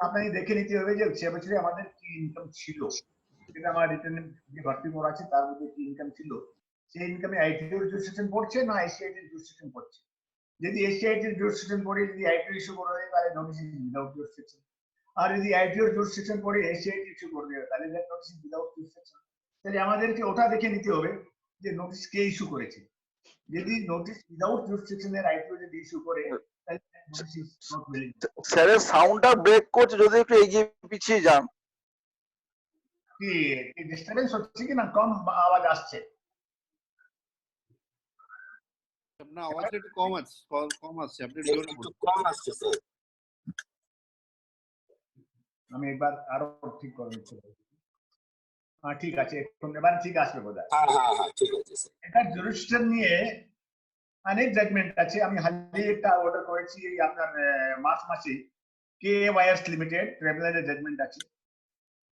আপনাকে দেখে নিতে হবে যে সে বছরে আমাদের কি ইনকাম ছিল, যেটা আমার রিটার্ন যে ভর্তি করা আছে তার মধ্যে কি ইনকাম ছিল, সেই ইনকামে আইটির জুরিসডিকশন পড়ছে না এসসিআইটির জুরিসডিকশন পড়ছে। যদি এসসিআইটির জুরিসডিকশন পড়ে যদি আইটির ইস্যু করে দেয় তাহলে নোটিস উইদাউট জুরিসডিকশন, আর যদি আইটির জুরিসডিকশন পড়ে এসসিআইটি ইস্যু করে দেবে তাহলে দ্যাট নোটিস উইদাউট জুরিসডিকশন। তাহলে আমাদেরকে ওটা দেখে নিতে হবে যে নোটিস কে ইস্যু করেছে। যদি নোটিস উইদাউট জুরিসডিকশনের আইটিও যদি ইস্যু করে তাহলে নোটিস ইজ নট ভ্যালিড। স্যারের সাউন্ডটা ব্রেক করছে, যদি একটু এগিয়ে পিছিয়ে যান। কি ডিস্টারবেন্স হচ্ছে কি না, কম আওয়াজ আসছে? আপনার আওয়াজটা একটু কম আসছে, আপনি একটু কম আসছে স্যার। আমি একবার আরো ঠিক করে নিচ্ছি। হ্যাঁ ঠিক আছে, এখন এবার ঠিক আসবে বোধহয়। হ্যাঁ হ্যাঁ হ্যাঁ ঠিক আছে স্যার। এটা জুরিসডিকশন নিয়ে অনেক জাজমেন্ট আছে। আমি হালি একটা অর্ডার করেছি এই আপনার মার্চ মাসে, কে ওয়াইএস লিমিটেড ট্রাইব্যুনালের জাজমেন্ট আছে।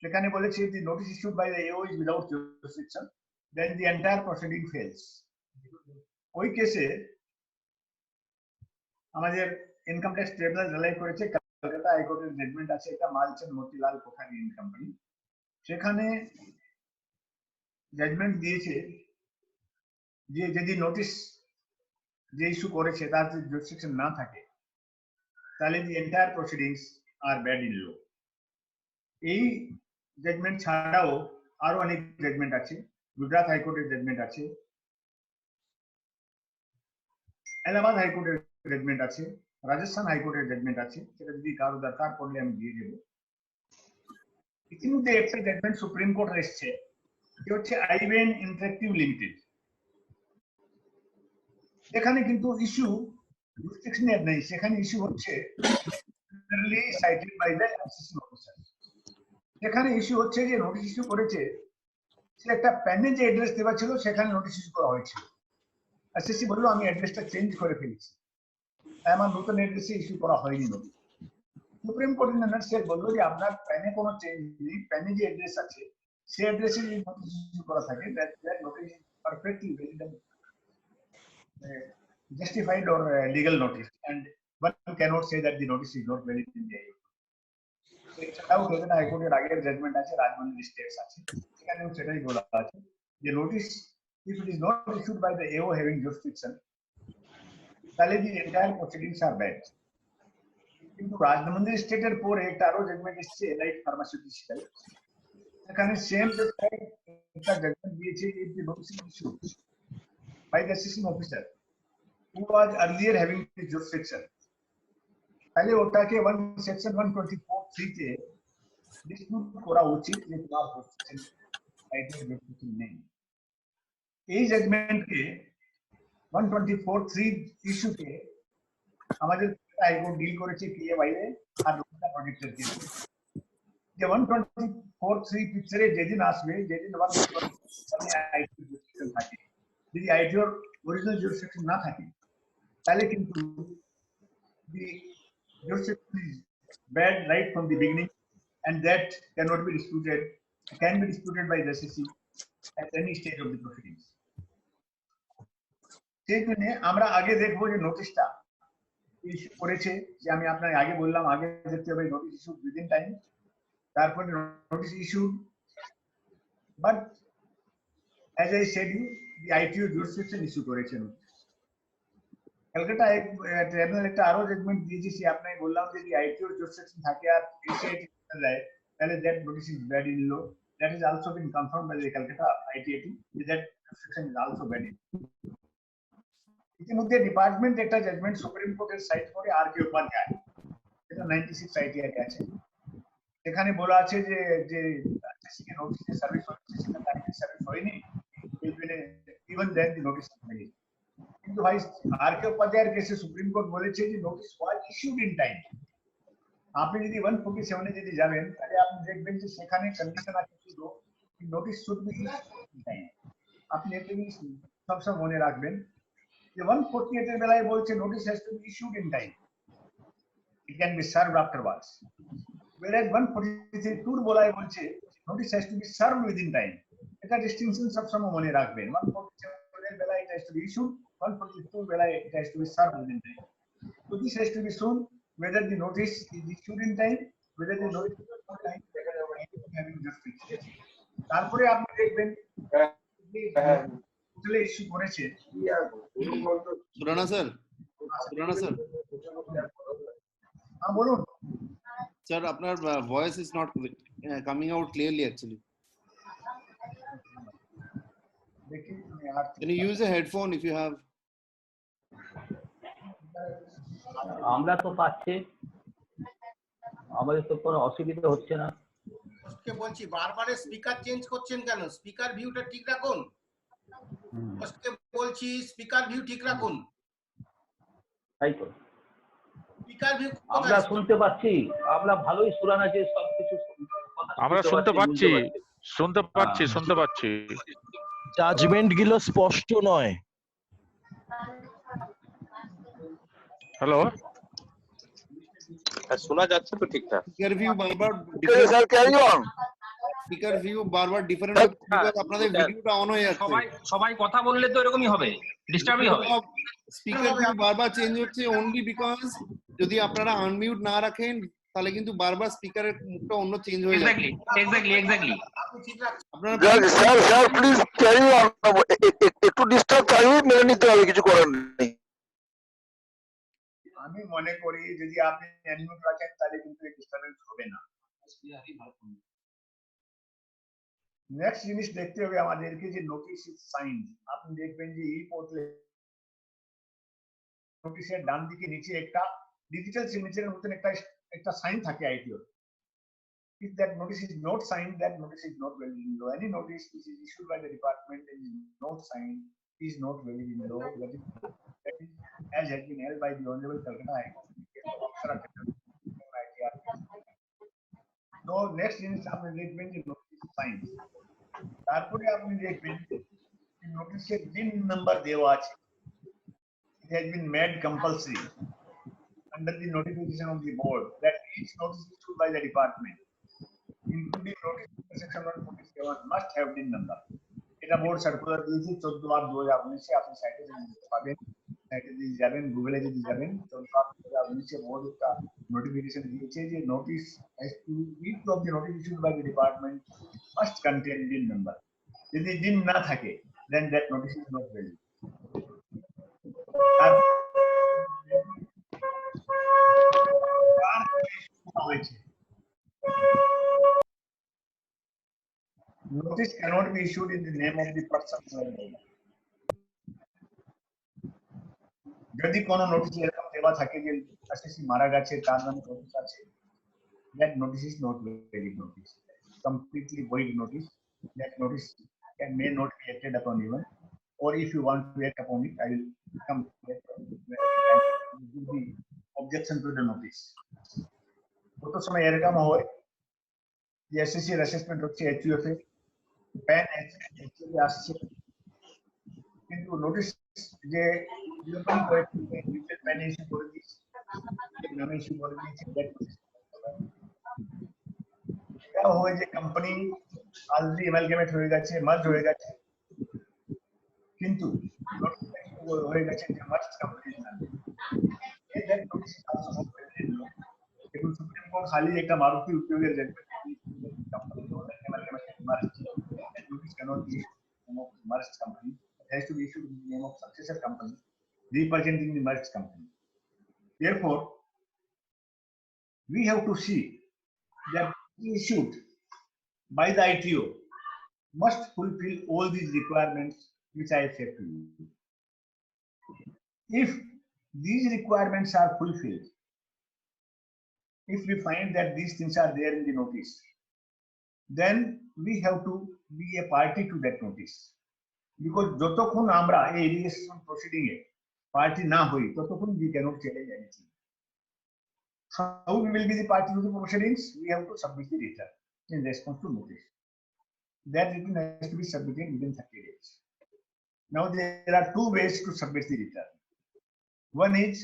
সেখানে বলেছে যে notice issued by the AO is without jurisdiction then the entire proceeding fails. ওই কেসে আমাদের ইনকাম ট্যাক্স ট্রাইব্যুনাল রিলাই করেছে কলকাতা হাইকোর্টের জাজমেন্ট আছে, এটা মালচন্দ মতিলাল কোঠারি এন্ড কোম্পানি। সেখানে জাজমেন্ট দিয়েছে যে যদি নোটিস যে ইস্যু করেছে তার যদি জুরিসডিকশন না থাকে তাহলে the entire proceedings are bad in law. এই জাজমেন্ট ছাড়াও আরো অনেক জাজমেন্ট আছে। গুজরাট হাইকোর্টের জাজমেন্ট আছে, এলাহাবাদ হাইকোর্টের জাজমেন্ট আছে, রাজস্থান হাইকোর্টের জাজমেন্ট আছে। সেটা যদি কারো দরকার পড়লে আমি দিয়ে দেবো। ইতিমধ্যে একটা জাজমেন্ট সুপ্রিম কোর্ট এসছে, যে হচ্ছে আইভেন ইন্টারেক্টিভ লিমিটেড। এখানে কিন্তু ইস্যু জুরিসডিকশনের নেই, সেখানে ইস্যু হচ্ছে cited by the assistant officer. সেখানে ইস্যু হচ্ছে যে নোটিস ইস্যু করেছে, সে একটা প্যানে যে অ্যাড্রেস দেওয়া ছিল সেখানে নোটিস ইস্যু করা হয়েছিল। এসএসসি বললো আমি অ্যাড্রেসটা চেঞ্জ করে ফেলেছি, আমার নতুন অ্যাড্রেসে ইস্যু করা হয়নি নোটিস। সুপ্রিম কোর্টের ম্যাজিস্ট্রেট সে বললো যে আপনার প্যানে কোনো চেঞ্জ নেই, প্যানে যে অ্যাড্রেস আছে সেই অ্যাড্রেসে যদি নোটিস ইস্যু করা থাকে that notice is perfectly valid, justified or legal notice, and one cannot say that the notice is not valid in the AO. এছাড়াও কলকাতা হাইকোর্টের আগের জাজমেন্ট আছে, রাজমন্ডল স্টেটস আছে, সেখানেও সেটাই বলা আছে যে notice if it is not issued by the AO having jurisdiction তাহলে the entire proceedings are bad. কিন্তু রাজমন্ডল স্টেটের পরে একটা আরো জাজমেন্ট এসেছে এলাইট ফার্মাসিউটিক্যাল, এখানে সেম একটা জাজমেন্ট দিয়েছে if the notice is issued by the assistant officer who was earlier having the jurisdiction তাহলে ওটাকে সেকশন 124(3) তে ডিসপিউট করা উচিত যে তোমার jurisdiction নেই। এই জাজমেন্টকে 124(3) ইস্যুতে আমাদের হাইকোর্ট ডিল করেছে পিএ বাইরে আর লোকটা প্রজেক্টের কেস। যে 124(3) পিকচারে যেদিন আসবে, যেদিন আইটি jurisdiction থাকে, যদি আইটির অরিজিনাল jurisdiction না থাকে তাহলে কিন্তু the jurisdiction is bad right from the beginning, and that cannot be disputed, can be disputed by the SEC at any stage of the proceedings. সেই জন্য আমরা আগে দেখবো যে নোটিশটা ইস্যু করেছে, যে আমি আপনাকে আগে বললাম আগে দেখতে হবে নোটিশ ইস্যু উইদিন টাইম, তারপরে notice issue, but as I said you the ITO jurisdiction issue করেছে। কলকাতা ট্রাইব্যুনাল একটা আরো জাজমেন্ট দিয়েছে, সে আপনাকে বললাম যে যদি আইটিওর jurisdiction থাকে আর এসিআইটি দেয় তাহলে that notice is bad in law. That is also been confirmed by the Kolkata ITAT that jurisdiction is also bad in. ইতিমধ্যে ডিপার্টমেন্ট একটা জাজমেন্ট সুপ্রিম কোর্টের সাইট করে আর কে উপাধ্যায়, এটা 96 আইটিআই আছে, সেখানে বলা আছে যে যে এসএসসি নোটিস সার্ভিস হচ্ছে সেটা টাইমলি সার্ভিস হয়নি, ইভেন দেন দি নোটিস হয়নি। কিন্তু ভাই আর কে উপাধ্যায়ের কেসে সুপ্রিম কোর্ট বলেছে যে notice was issued in time. আপনি যদি 147 এ যদি যাবেন তাহলে আপনি দেখবেন যে সেখানে কন্ডিশন আছে শুধু notice should be issued in time. আপনি এটা সবসময় মনে রাখবেন যে 148 এর বেলায় বলছে notice has to be issued in time, it can be served afterwards, whereas 143 বলায় বলছে notice has to B served within time. এটা ডিস্টিংশন সবসময় মনে রাখবেন। 147 এর বেলায় it has to be issued, 142 বেলায় it has to be served within time. So this has to be shown whether the notice is issued in time, যদি notice দেখা যাবে আমি জাস্ট ফিক্সড। তারপরে আপনি দেখবেন টোটালি ইস্যু করেছে Surana sir, হ্যাঁ বলুন। sir, আপনার voice is not coming out clearly actually. দেখি আর Can you use a headphone if you have? আমরা তো পাচ্ছি, আমাদের তো কোনো অসুবিধা হচ্ছে না। কে বলছি বারবার স্পিকার চেঞ্জ করছেন কেন? স্পিকার ভিউটা ঠিক রাখুন। কে বলছি স্পিকার ভিউ ঠিক রাখুন। তাই তো স্পিকার ভিউ আমরা শুনতে পাচ্ছি, আমরা ভালোই সুরানা যে সবকিছু আমরা শুনতে পাচ্ছি। জাজমেন্ট গুলো স্পষ্ট নয়। হ্যালো, শোনা যাচ্ছে তো ঠিকঠাক? Speaker view বারবার sir carry on. Speaker view বারবার ডিফারেন্ট বিকজ আপনাদের ভিডিওটা অন হয়ে যাচ্ছে। সবাই কথা বললে তো এরকমই হবে, ডিস্টার্বই হবে। স্পিকার ভিউ বারবার চেঞ্জ হচ্ছে অনলি বিকজ যদি আপনারা আনমিউট না রাখেন তাহলে কিন্তু বারবার স্পিকারের মুখটা অন্য চেঞ্জ হয়ে যাবে। এক্স্যাক্টলি আপনারা স্যার প্লিজ ক্যারি অন। একটু ডিস্টার্ব থাকবে, মেনে নিতে হবে, কিছু করার নেই। আমি মনে করি যদি আপনি অ্যানমিউট রাখেন তাহলে কিন্তু ডিস্টারবেন্স হবে না। নেক্সট জিনিস দেখতে হবে আমাদেরকে যে নোটিশ ইজ সাইন। আপনি দেখবেন যে এই পোর্টালে নোটিশের ডান দিকে নিচে একটা ডিজিটাল সিগনেচারের মতন একটা সাইন থাকে ITO. If that notice is not signed, that notice is not valid in law. Any notice which is issued by the department and is not signed is not valid in law. That is as has been held by the Honorable Calcutta High Court. So next জিনিস আপনি দেখবেন যে notice sign. তারপরে আপনি দেখবেন যে নোটিশের দিন নাম্বার দেওয়া আছে। It has been made compulsory under the notification of the board that each notice issued by the department, including notice section 147, must have DIN number. এটা বোর্ড সার্কুলার দিয়েছে 14/8/2019 আপনি সাইটে পাবেন। সাইটে দিয়ে যাবেন, গুগলে যদি যাবেন 14/8/2019 বোর্ড একটা নোটিফিকেশন দিয়েছে যে notice has to each of the notice issued by the department must contain DIN number. যদি DIN না থাকে then that notice is not valid. Notice cannot be issued in the name of the person. যদি কোনো notice এরকম দেওয়া থাকে যে SSC মারা গেছে তার নামে নোটিশ আছে, that notice is not valid notice, completely void notice. That notice may not be acted upon even, or if you want to act upon it, I will come and give the objection to the notice. কত সময় এরকম হয় যে SSC এর assessment হচ্ছে HUF এ pan actually আসছে কিন্তু notice যে বিলোপন করে ডিটেল প্যান ইস্যু করে দিয়েছে, নামে ইস্যু করে দিয়েছে, এটা হয় যে কোম্পানি অলরেডি অ্যামালগেমেট হয়ে গেছে, মার্জ হয়ে গেছে, কিন্তু হয়ে গেছে যে মার্জ কোম্পানি না। এটা নোটিশ এখন সুপ্রিম কোর্ট খালি একটা মারুতি উদ্যোগের দেখবে company amalgamate merge notice cannot be issued in the name of the merged company. It has to be issued in the name of successor company representing the merged company. Therefore, we have to see that issued by the ITO must fulfill all these requirements which I have said to you. If these requirements are fulfilled, if we find that these things are there in the notice, then we have to be a party to that notice. Because যতক্ষণ আমরা এই registration proceeding এ party না হই ততক্ষণ we cannot challenge anything. How we will be the party to the proceedings? We have to submit the return in response to notice. That return has to be submitted within 30 days. Now there are two ways to submit the return. One is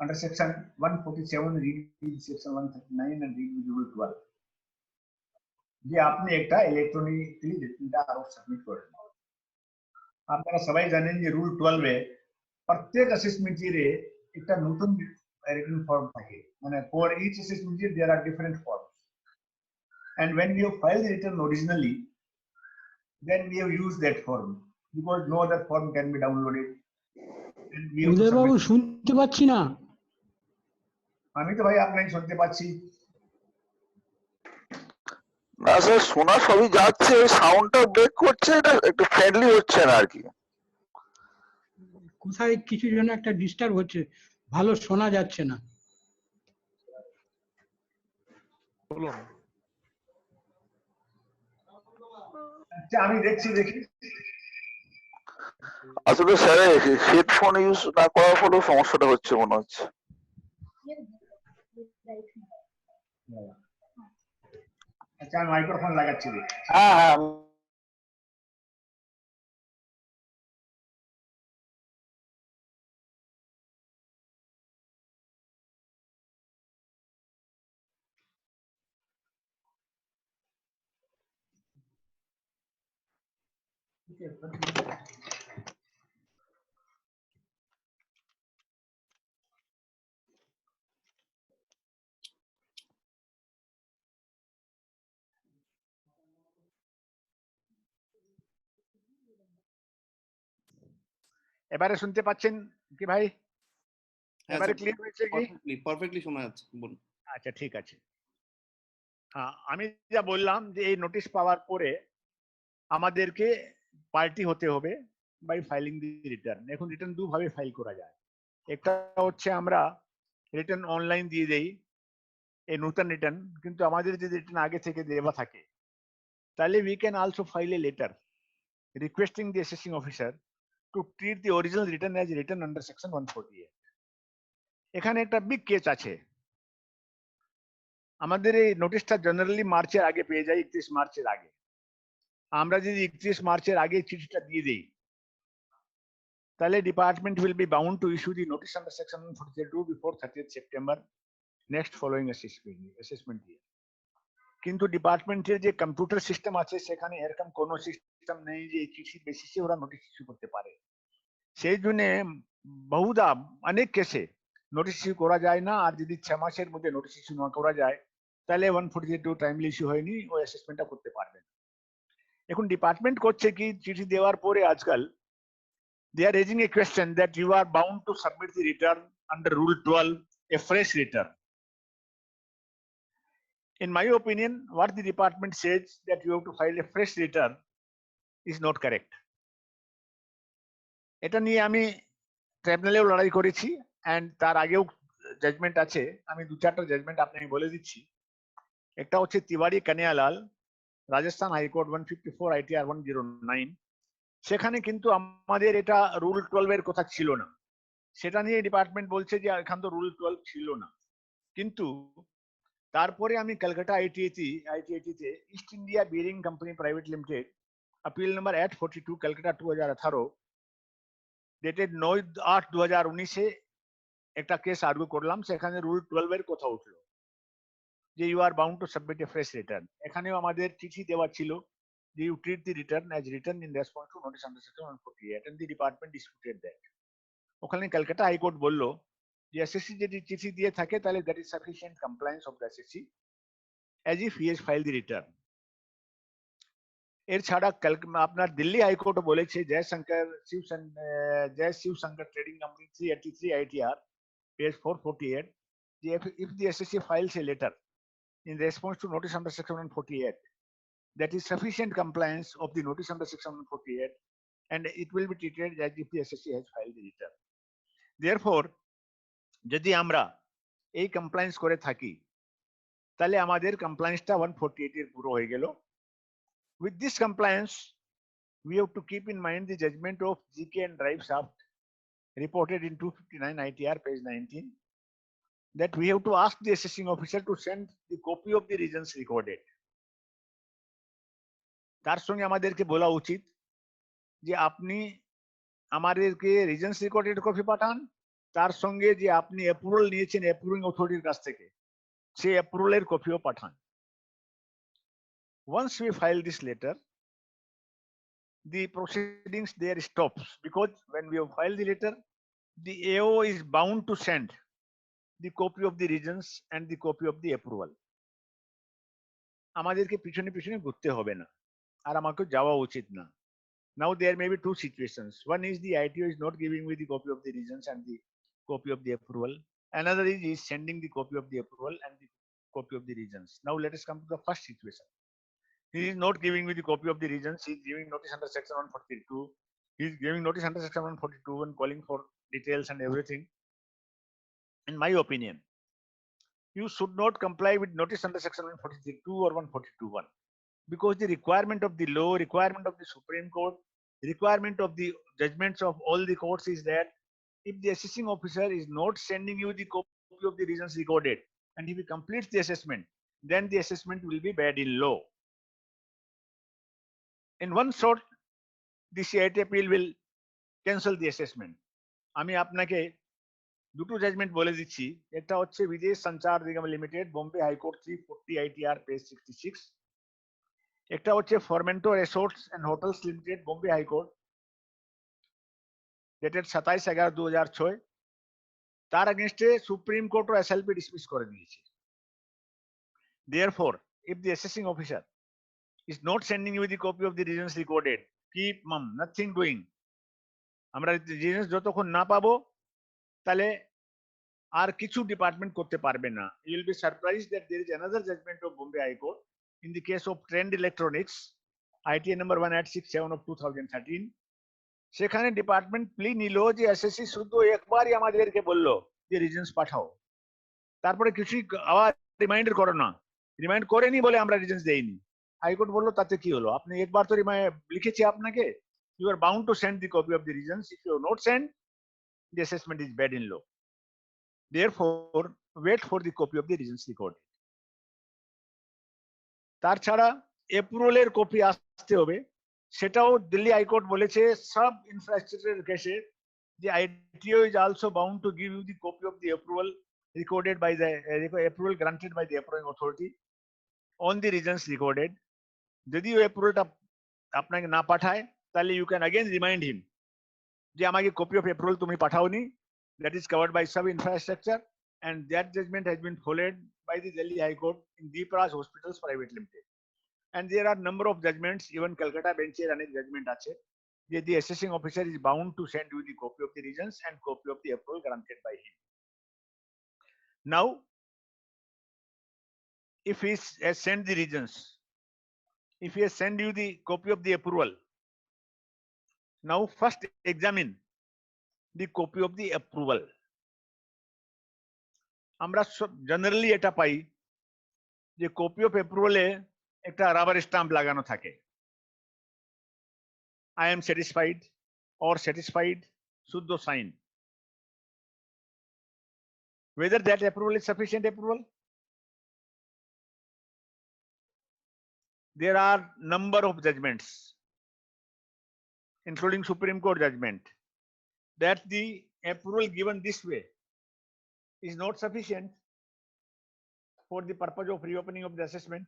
under section 147, read with section 139 and read with rule 12. যে আপনি একটা electronically রিটার্নটা আরো submit করেন। আপনারা সবাই জানেন যে rule 12 এ প্রত্যেক অ্যাসেসমেন্ট ইয়ারে একটা নতুন written form থাকে মানে for each assessment year there are different forms, and when we have filed the return originally, then we have used that form because no other form can be downloaded, and we have to Uday Babu submit. শুনতে পাচ্ছি না। আমি তো ভাই আপনাকে শুনতে পাচ্ছি। না স্যার, শোনা সবই যাচ্ছে, সাউন্ডটা ব্রেক করছে, এটা একটু ফ্রেন্ডলি হচ্ছে না আর কি। কোথায় কিছু যেন একটা ডিস্টার্ব হচ্ছে, ভালো শোনা যাচ্ছে না। বলুন। আচ্ছা আমি দেখছি, দেখি। আসলে স্যার হেডফোন ইউজ না করার ফলেও সমস্যাটা হচ্ছে মনে হচ্ছে। আচ্ছা আমি মাইক্রোফোন লাগাচ্ছি। হ্যাঁ হ্যাঁ। এবারে শুনতে পাচ্ছেন কি ভাই? এবারে ক্লিয়ার হয়েছে কি? পারফেক্টলি শোনা যাচ্ছে, বলুন। আচ্ছা ঠিক আছে। আমি যা বললাম যে এই নোটিশ পাওয়ার পরে আমাদেরকে পার্টি হতে হবে বাই ফাইলিং দি রিটার্ন। এখন রিটার্ন দুভাবে ফাইল করা যায়। একটা হচ্ছে আমরা রিটার্ন অনলাইন দিয়ে দেই এই নতুন রিটার্ন, কিন্তু আমাদের যদি রিটার্ন আগে থেকে দেওয়া থাকে তাহলে we can also file a letter requesting the assessing officer to treat the original return as return under section 148। এখানে একটা বিগ কেস আছে। আমাদের এই নোটিশটা জেনারেলি মার্চের আগে পেয়ে যাই, 31 মার্চের আগে। আমরা যদি 31 মার্চের আগে চিঠিটা দিয়ে দিই তাহলে department will be bound to issue the notice under section 142 before 30th September next following assessment ইয়ার। কিন্তু ডিপার্টমেন্টের যে কম্পিউটার সিস্টেম আছে সেখানে এরকম কোনো সিস্টেম নেই যে এই চিঠির বেসিসে ওরা নোটিশ ইস্যু করতে পারে। সেই জন্য বহুদা অনেক কেসে নোটিশ ইস্যু করা যায় না, আর যদি 6 মাসের মধ্যে নোটিশ ইস্যু না করা যায় তাহলে 142 টাইমলি ইস্যু হয়নি, ওই অ্যাসেসমেন্টটা করতে পারবেন। এখন ডিপার্টমেন্ট করছে কি চিঠি দেওয়ার পরে আজকাল they are raising a question that you are bound to submit the return under Rule 12, a fresh return. In my opinion, what the department says that you have to file a fresh return is not correct. এটা নিয়ে আমি ট্রাইব্যুনালেও লড়াই করেছি, and তার আগেও judgement আছে। আমি 2-4টা judgement আপনাকে বলে দিচ্ছি। একটা হচ্ছে তিওয়ারি কানিয়ালাল, রাজস্থান হাইকোর্ট 154 ITR 109। সেখানে কিন্তু আমাদের এটা রুল 12 এর কথা ছিল না, সেটা নিয়ে ডিপার্টমেন্ট বলছে যে এখান তো রুল 12 ছিল না। কিন্তু তারপরে আমি কলকাতা আইটিএটি তে east India bearing company private limited appeal number 842 Kolkata 2018 dated 9/8/2019 এ একটা কেস আর্গু করলাম। সেখানে রুল 12 এর কথা উঠলো যে you are bound to submit a fresh return. এখানেও আমাদের চিঠি দেওয়া ছিল যে you treat the return as written in response to notice under section 148 and the department disputed that. ওখানে কলকাতা হাইকোর্ট বলল যে এসএসসি যদি চিঠি দিয়ে থাকে তাহলে that is sufficient compliance of the SSC as if he has filed the return. এর ছাড়া আপনার দিল্লি হাইকোর্ট বলেছে Jai Shivshankar trading company 383 ITR page 448 যে if the SSC files a letter in response to notice under section 148 that is sufficient compliance of the notice under section 148 and it will be treated as if the SSC has filed the return. Therefore, যদি আমরা এই compliance করে থাকি তাহলে আমাদের কমপ্লায়েন্সটা 148 এর পুরো হয়ে গেল। With this compliance, we have to keep in mind the judgment of GK and Drive Shaft reported in 259 ITR page 19 that we have to ask the assessing officer to send the copy of the reasons recorded. তার সঙ্গে আমাদেরকে বলা উচিত যে আপনি আমাদেরকে reasons recorded copy পাঠান, তার সঙ্গে যে আপনি অ্যাপ্রুভাল নিয়েছেন অ্যাপ্রুভিং অথরিটির কাছ থেকে সেই অ্যাপ্রুভালের কপিও পাঠান। Once we file this letter, the proceedings there stops because when we have filed the letter, the AO is bound to send the copy of the regions and the copy of the approval. আমাদেরকে পিছনে পিছনে ঘুরতে হবে না, আর আমাকে যাওয়া উচিত না। Now there may be two situations. One is the ITO is not giving me the copy of the regions and the copy of the approval. Another is he is sending the copy of the approval and the copy of the regions. Now let us come to the first situation. He is not giving me the copy of the regions. He is giving notice under section 142. He is giving notice under section 142 and calling for details and everything. In my opinion, you should not comply with notice under section 142 or 142(1), because the requirement of the law, requirement of the Supreme Court, requirement of the judgments of all the courts is that if the assessing officer is not sending you the copy of the regions recorded, and if he completes the assessment, then the assessment will be bad in law. In one shot, the CIT appeal will cancel the assessment. আমি আপনাকে দুটো judgement বলে দিচ্ছি। একটা হচ্ছে Videsh Sanchar Nigam limited, Bombay high court 340 ITR page 66। একটা হচ্ছে Fomento resorts and hotels limited, Bombay high court, dated 27/11/2006। তার এগেইনস্টে সুপ্রিম কোর্ট ও এসএলপি ডিসমিস করে দিয়েছে। Therefore, if the assessing officer is not sending you the copy of the regions recorded, keep mum, nothing doing. আমরা regions যতক্ষণ না পাবো তাহলে আর কিছু ডিপার্টমেন্ট করতে পারবে না। You will be surprised that there is another judgment of Bombay High Court in the case of Trend Electronics, ITA number 1867 of 2013. সেখানে ডিপার্টমেন্ট প্লি নিল যে এসএসসি শুধু একবারই আমাদেরকে বললো যে রিজনস পাঠাও, তারপরে কিছুই আবার রিমাইন্ডার করো না। রিমাইন্ড করেনি বলে আমরা রিজনস দেইনি। হাইকোর্ট বললো তাতে কি হলো, আপনি একবার তো লিখেছি আপনাকে, you are bound to send the copy of the regions. If you have not sent, the assessment is bad in law. Therefore, wait for the copy of the regions recorded. তার ছাড়া এপ্রুভালের কপি আসতে হবে, সেটাও Delhi high court বলেছে সব infrastructure কেসে the ITO is also bound to give you the copy of the approval recorded by the approval granted by the approving authority on the regions recorded. যদি ওই অ্যাপ্রুভালটা আপনাকে না পাঠায় তাহলে you can again remind him যে আমাকে copy of approval তুমি পাঠাওনি, that is covered by sub infrastructure, and that judgment has been followed by the Delhi High Court in Deepraj Hospitals Private Limited. And there are number of judgments, even Calcutta bench এর অনেক judgment আছে যে the assessing officer is bound to send you the copy of the regions and copy of the approval granted by him. Now, if he has sent the regions, if he has sent you the copy of the approval, now first examine the copy of the approval. আমরা generally এটা পাই যে copy of অ্যাপ্রুভালে একটা rubber stump লাগানো থাকে, I am satisfied or satisfied, শুদ্ধ sign. Whether that approval is sufficient approval? There are number of judgments, including Supreme Court judgment, that the approval given this way is not sufficient for the purpose of reopening of the assessment.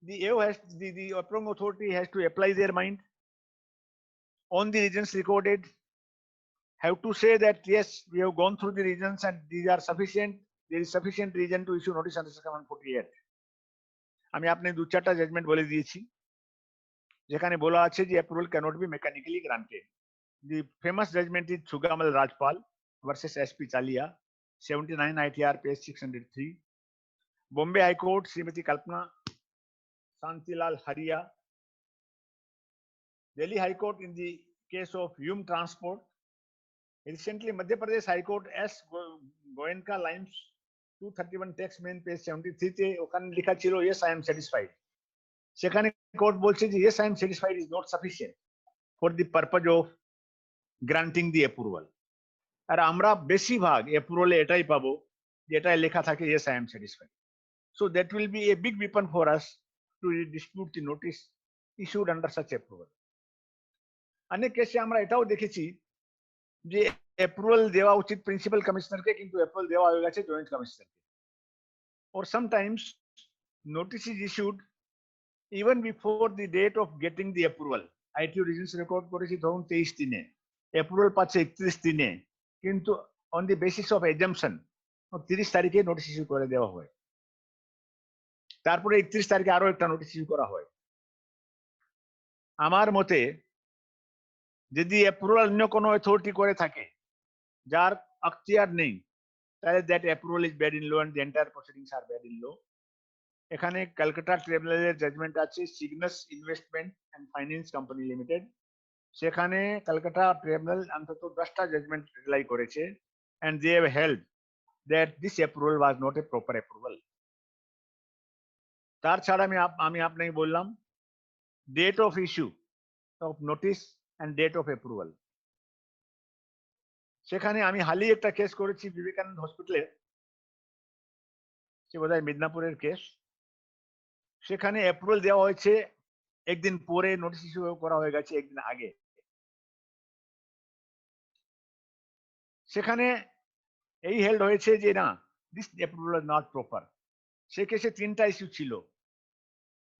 The AO has the approving authority has to apply their mind on the regions recorded, have to say that yes, we have gone through the regions and these are sufficient, there is sufficient reason to issue notice under section 148. আমি আপনি দু চারটা judgement বলে দিয়েছি যেখানে বলা আছে যে approval cannot be mechanically granted. The famous judgment is Sugamal Rajpal versus SP Chalia, 79 ITR page 603. Bombay High Court, Srimati Kalpana Santilal Haria. Delhi High Court in the case of Hume Transport. Recently, Madhya Pradesh High Court S. Goenka Limes 231 text main page 73 তে ওখানে লেখা ছিল yes I am satisfied. সেখানে court বলছে যে yes I am satisfied is not sufficient for the purpose of granting the approval. আর আমরা বেশিরভাগ অ্যাপ্রুভালে এটাই পাবো যেটাই লেখা থাকে yes I am satisfied. So that will be a big weapon for us to dispute the notice issued under such approval. অনেক কেসে আমরা এটাও দেখেছি যে অ্যাপ্রুভাল দেওয়া উচিত প্রিন্সিপাল কমিশনারকে, কিন্তু অ্যাপ্রুভাল দেওয়া হয়ে গেছে joint কমিশনারকে। or sometimes notice is issued even before the date of getting the approval. ITO regions record করেছি ধরুন 23 দিনে, অ্যাপ্রুভাল পাচ্ছে 31 দিনে, কিন্তু on the basis of assumption 30 তারিখে নোটিশ ইস্যু করে দেওয়া হয়। তারপরে 31 তারিখে আরো একটা নোটিশ ইস্যু করা হয়। আমার মতে যদি অ্যাপ্রুভাল অন্য কোনো অথরিটি করে থাকে যার আখতিয়ার নেই, তাহলে that approval is bad in law and the entire proceedings are bad in law. এখানে ক্যালকাটা ট্রাইব্যুনালের জাজমেন্ট আছে Cygnus investment and finance company limited, সেখানে কলকাতা ট্রাইব্যুনাল অন্তত 10টা জাজমেন্ট রিলাই করেছে and they have held that this approval was not a proper approval. তার ছাড়া আমি আপনাকে বললাম date of issue of notice and date of approval. সেখানে আমি হালি একটা কেস করেছি বিবেকানন্দ হসপিটালে, সে বোধহয় মিদনাপুরের কেস। সেখানে অ্যাপ্রুভাল দেওয়া হয়েছে একদিন পরে, নোটিশ ইস্যু করা হয়ে গেছে একদিন আগে। সেখানে এই হেল্ড হয়েছে যে না, this approval is not proper. সে কেসে 3টা ইস্যু ছিল।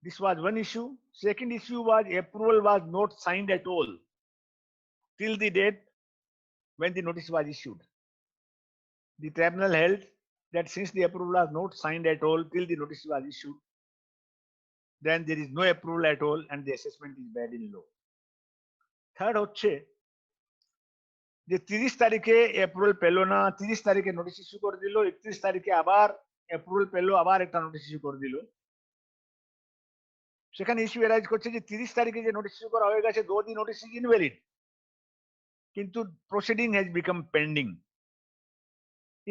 This was one issue. Second issue was approval was not signed at all till the date when the notice was issued. The tribunal held that since the approval was not signed at all till the notice was issued, then there is no approval at all and the assessment is bad in law. Third হচ্ছে যে 30 তারিখে approval পেল না, 30 তারিখে notice issue করে দিল, 31 তারিখে আবার অ্যাপ্রুভাল পেল, আবার একটা নোটিশ ইস্যু করে দিল। সেখানে ইস্যু এরাইজ করছে যে 30 তারিখে যে নোটিশ ইস্যু করা হয়ে গেছে, though the notice is invalid, কিন্তু proceeding has become pending.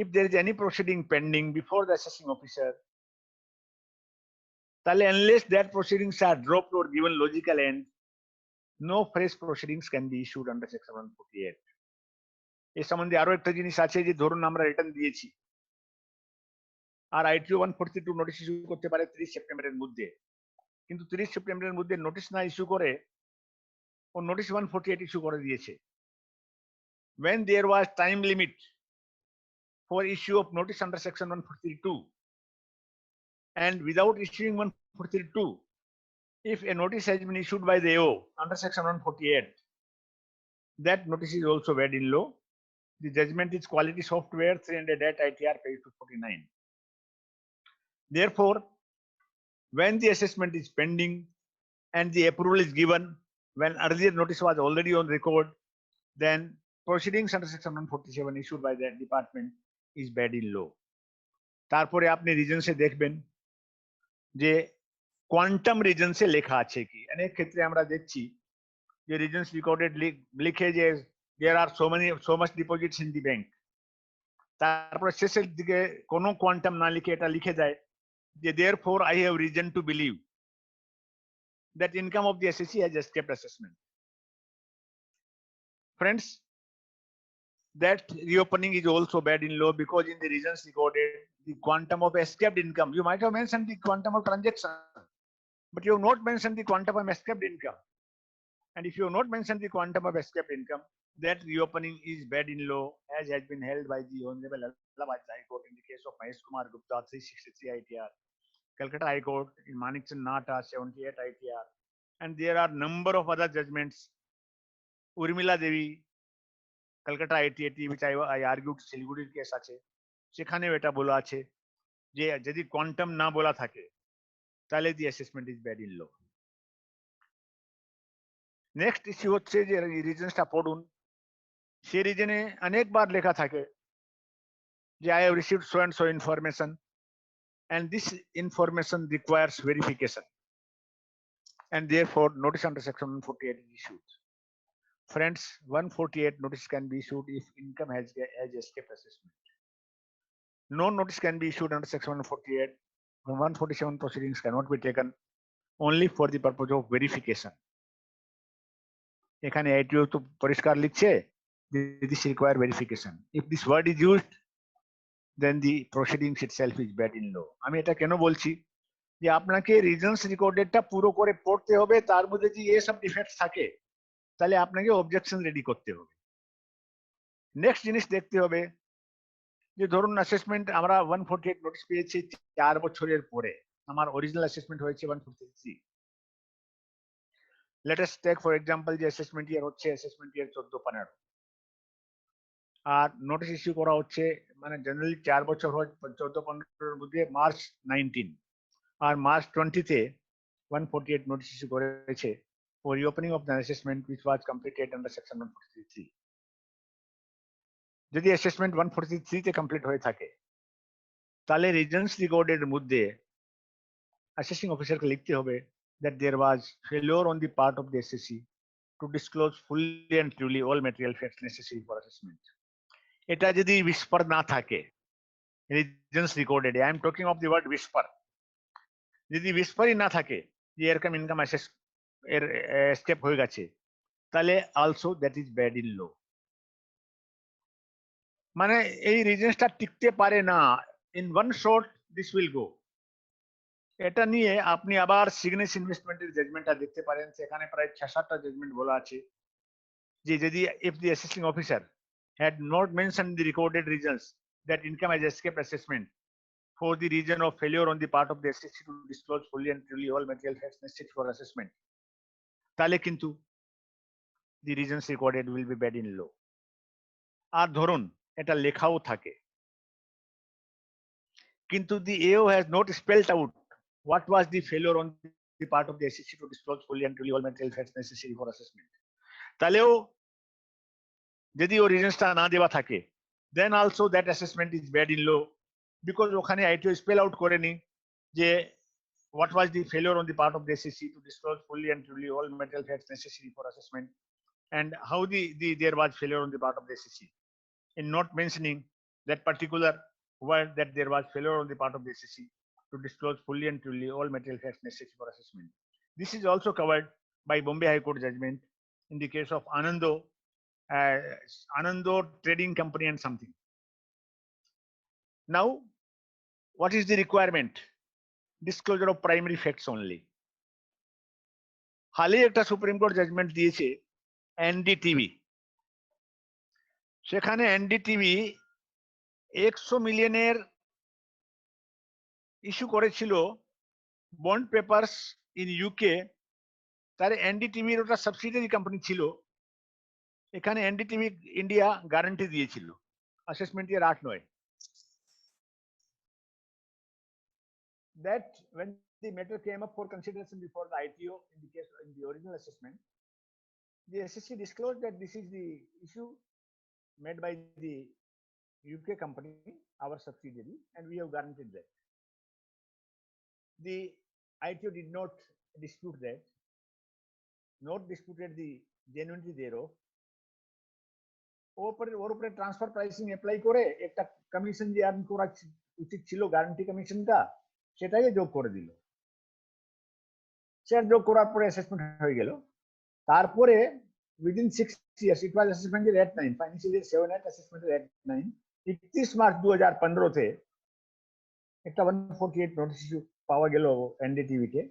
If there is any proceeding pending before the assessing officer, তাহলে unless that proceedings are dropped or given logical end, no fresh proceedings can be issued under section 148। এই সম্বন্ধে আরো একটা জিনিস আছে যে ধরুন আমরা রিটার্ন দিয়েছি আর আইটিও 142 নোটিশ ইস্যু করতে পারে 30 সেপ্টেম্বরের মধ্যে, কিন্তু 30 সেপ্টেম্বরের মধ্যে নোটিশ না ইস্যু করে ও নোটিশ 148 ইস্যু করে দিয়েছে। When there was time limit for issue of notice under section 142 and without issuing 142, if a notice has been issued by the AO under section 148, that notice is also valid in law. The judgment is Quality Software 300 ITR page 249. Therefore, when the assessment is pending and the approval is given when earlier notice was already on record, then proceedings under section 147 issued by the department is bad in law. তারপরে আপনি রিজনসে দেখবেন যে quantum রিজনসে লেখা আছে কি। অনেক ক্ষেত্রে আমরা দেখছি যে রিজনস রিকর্ডেড লিখে যে there are so much deposits in the bank, তারপরে শেষের দিকে কোনো কোয়ান্টাম না লিখে এটা লিখে দেয় যে therefore I have reason to believe that income of the assessee has escaped assessment. Friends, that reopening is also bad in law because in the reasons recorded, the quantum of escaped income, you might have mentioned the quantum of transaction, but you have not mentioned the quantum of escaped income. And if you have not mentioned the quantum of escaped income, that reopening is bad in law, as has been held by the Honorable Allahabad High Court in the case of Mahesh Kumar Gupta 363 ITR, Calcutta High Court in Manikchand Nata 78 ITR, and there are number of other judgments. Urmila Devi, Calcutta 8080, which I argued Siliguriর case আছে, সেখানেও এটা বলা আছে যে যদি quantum না বলা থাকে তাহলে the assessment is bad in law. Next issue হচ্ছে যে রিজনসটা পড়ুন, সে রিজনে অনেকবার লেখা থাকে যে I have received so and so information and this information requires verification and therefore notice under section 148 is issued. Friends, 148 notice can be issued if income has escaped assessment. No notice can be issued under section 148. 147 proceedings cannot be taken only for the purpose of verification. এখানে ITO তো পরিষ্কার লিখছে this require verification. If this word is used, then the proceedings itself is bad in law. আমি এটা কেন বলছি যে আপনাকে রিজনস রিকর্ডেডটা পুরো করে পড়তে হবে, তার মধ্যে যে এসব ডিফেক্টস থাকে তাহলে আপনাকে অবজেকশন রেডি করতে হবে। নেক্সট জিনিস দেখতে হবে যে ধরুন অ্যাসেসমেন্ট আমরা 148 নোটিস পেয়েছি 4 বছরের পরে, আমার অরিজিনাল অ্যাসেসমেন্ট হয়েছে 143। Let us take for example যে অ্যাসেসমেন্ট ইয়ার হচ্ছে অ্যাসেসমেন্ট ইয়ার 14-15 আর নোটিস ইস্যু করা হচ্ছে মানে জেনারেলি 4 বছর হয় 14-15 মধ্যে মার্চ 19 আর মার্চ 20-তে 148 নোটিশ ইস্যু করেছে for reopening of the assessment which was completed under section 143. যদি অ্যাসেসমেন্ট 143 তে কমপ্লিট হয়ে থাকে তাহলে রিজনস রেকর্ডের মধ্যে অ্যাসেসিং অফিসারকে লিখতে হবে that there was failure on the part of the SSC to disclose fully and truly all material facts necessary for assessment. এটা যদি whisper না থাকে reasons recorded, I am talking of the word whisper, যদি whisperই না থাকে যে এরকম income assess এর স্টেপ হয়ে গেছে তাহলে also that is bad in law. মানে এই রিজনসটা টিকতে পারে না, in one short this will go. এটা নিয়ে আপনি আবার সিগনেস ইনভেস্টমেন্টের জাজমেন্টটা দেখতে পারেন, সেখানে প্রায় 6-7টা জাজমেন্ট বলা আছে যে যদি if the assessing officer had not mentioned the recorded reasons that income has escaped assessment for the reason of failure on the part of the SSC to disclose fully and truly all material facts necessary for assessment, তাহলে কিন্তু the reasons recorded will be bad in law. আর ধরুন এটা লেখাও থাকে কিন্তু the AO has not spelled out what was the failure on the part of the SSC to disclose fully and truly all material facts necessary for assessment, তাহলেও যদি ও রিজনসটা না দেওয়া থাকে then also that assessment is bad in law, because ওখানে ITO spell out করেনি যে what was the failure on the part of the SSC to disclose fully and truly all material facts necessary for assessment, and how there was failure on the part of the SSC in not mentioning that particular word that there was failure on the part of the SSC to disclose fully and truly all material facts necessary for assessment. This is also covered by Bombay High Court judgment in the case of Anando Trading Company and something. Now, what is the requirement? Disclosure of primary facts only. হালে একটা supreme court judgement দিয়েছে NDTV, সেখানে NDTV 100 মিলিয়নের issue করেছিল bond papers in UK, তার এনডিটিভির ওটা subsidiary company ছিল, এখানে এনডিটিভি ইন্ডিয়া গ্যারান্টি দিয়েছিল assessment year 8-9 that when the matter came up for consideration before the ITO in the case in the original assessment, the SSC disclosed that this is the issue made by the UK company, our subsidiary, and we have guaranteed that. The ITO did not dispute that, not disputed the genuinity thereof. ওর উপরে transfer pricing apply করে একটা commission যে earn করা উচিত ছিল guarantee কমিশনটা, সেটাই যোগ করে দিল। সেটা যোগ করার পরে অ্যাসেসমেন্ট হয়ে গেল। তারপরে উইদিন 6 ইয়ার্স ইট ওয়াজ অ্যাসেসমেন্টের এট 9, ফাইন্যান্সিয়াল ইয়ার 7-8 অ্যাসেসমেন্টের এট 9, 31 মার্চ 2015-তে একটা 148 নোটিশ ইস্যু পাওয়া গেল এনডিটিভি কে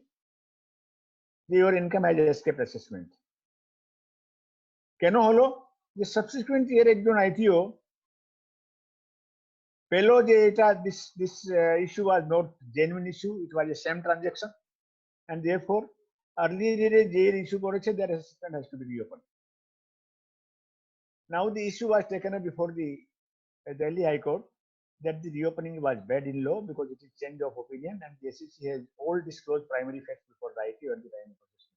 যে your income has escaped assessment. কেন হলো? যে সাবসিকুয়েন্ট ইয়ার একজন আইটিও পেলো যে এটা this issue was not genuine issue, it was a sham transaction, and therefore earlier যে issue করেছে that assessment has to be reopened. Now the issue was taken up before the Delhi High Court that the reopening was bad in law because it is change of opinion and the SEC has all disclosed primary facts before the ITO at the time of assessment.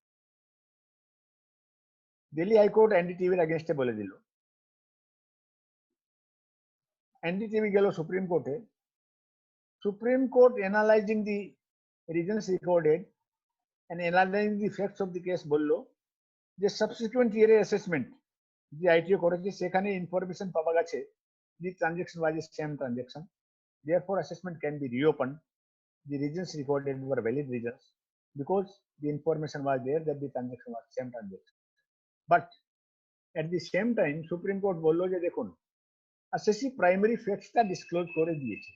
Delhi High Court NDTV এর against বলে দিল। NDTV গেল supreme কোর্টে, supreme court analyzing the reasons recorded and analyzing the facts of the case বলল যে subsequent year assessment যে ITO করেছে সেখানে ইনফরমেশন পাওয়া গেছে the transaction was a sham transaction, therefore assessment can be reopened. The reasons recorded were valid reasons because the information was there that the transaction was sham transaction. But at the same time supreme court বলল যে দেখুন SSC primary ফ্যাক্টসটা disclose করে দিয়েছে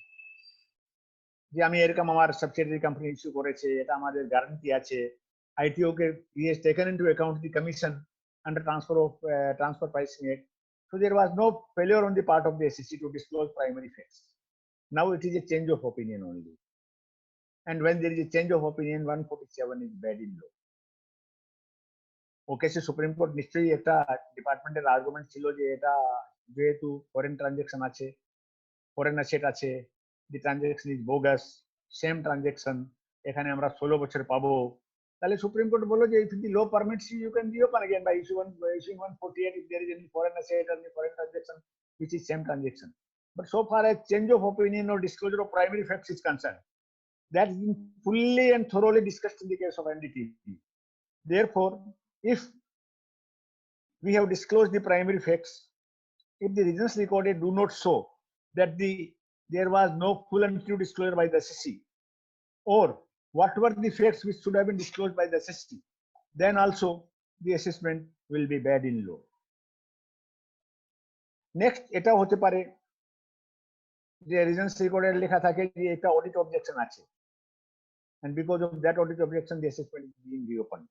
যে আমি এরকম আমার subsidiary company issue করেছে, এটা আমাদের গ্যারান্টি আছে, ITO K he has taken into account the commission under transfer pricing act, so there was no failure on the part of the SEC to disclose primary facts. Now it is a change of opinion only, and when there is a change of opinion 147 is bad in law. Okay, সে supreme court নিশ্চয়ই একটা ডিপার্টমেন্টের argument ছিল যে এটা যেহেতু foreign transaction আছে, foreign asset আছে, the transaction is bogus, same transaction, এখানে আমরা 16 বছর পাবো, তাহলে সুপ্রিম কোর্ট বললো যে if the law permits you, you can reopen again by issuing 148 if there is any foreign asset or any foreign transaction which is same transaction. But so far as change of opinion or disclosure of primary facts is concerned, that has been fully and thoroughly discussed in the case of NDTV. Therefore, if we have disclosed the primary facts, if the reasons recorded do not show that there was no full and true disclosure by the SEC, or what were the facts which should have been disclosed by the SEC, then also the assessment will be bad in law. Next, এটা হতে পারে যে reasons recorded লেখা থাকে যে এটা audit objection আছে, and because of that audit objection the assessment is being reopened.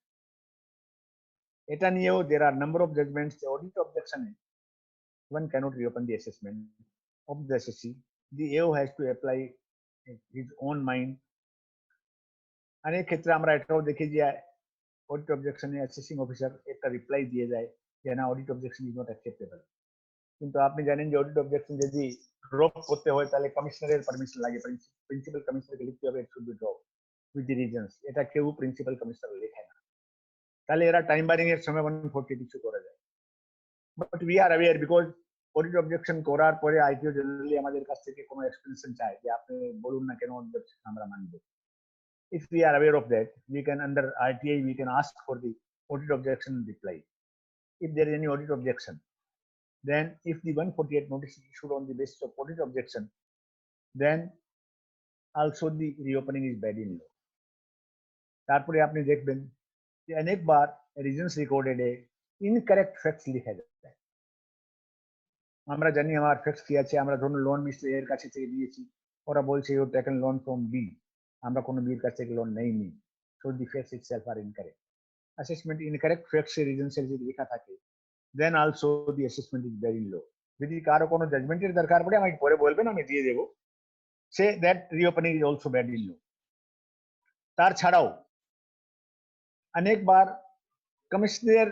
এটা নিয়েও there are number of judgments. The audit objection, one cannot reopen the assessment of the SEC. The AO has to apply his own mind. অনেক ক্ষেত্রে আমরা এটাও দেখি যে audit অবজেকশনে assessing officer একটা reply দিয়ে যায় যে না audit objection is not acceptable, কিন্তু আপনি জানেন যে অডিট অবজেকশন যদি ড্রপ করতে হয় তাহলে কমিশনারের পারমিশন লাগে, প্রিন্সিপাল কমিশনারকে লিখতে হবে it should be drop with the reasons, এটা কেউ প্রিন্সিপাল কমিশনার লেখে না, তাহলে এরা টাইম বারিং এর সময় 140 ইস্যু করে দেয়। But we are aware because audit objection করার পরে আইটিও জেনারেলি আমাদের কাছ থেকে কোনো এক্সপ্লেনেশন চায় যে আপনি বলুন না কেন অবজেকশন আমরা মানব। If we are aware of that, we can under RTI we can ask for the audit objection reply. If there is any audit objection, then if the 148 notice is issued on the basis of audit objection, then also the reopening is bad in law. তারপরে আপনি দেখবেন যে অনেকবার reasons রেকর্ডেডে incorrect facts লিখা যায়। আমরা জানি আমার ফ্যাক্টস কি আছে, আমরা ধরুন লোন মিস্ত্রি এর কাছে থেকে দিয়েছি, ওরা বলছে you taken loan from B, আমরা কোনো বির কাছ থেকে লোন নেইনি, so the facts itself are incorrect. Assessment incorrect facts এর রিজনস এর যদি লেখা থাকে then also the assessment is very low. যদি কারো কোনো জাজমেন্টের দরকার পড়ে আমাকে পরে বলবেন, আমি দিয়ে দেবো, say that reopening is also bad in law. তার ছাড়াও অনেকবার কমিশনের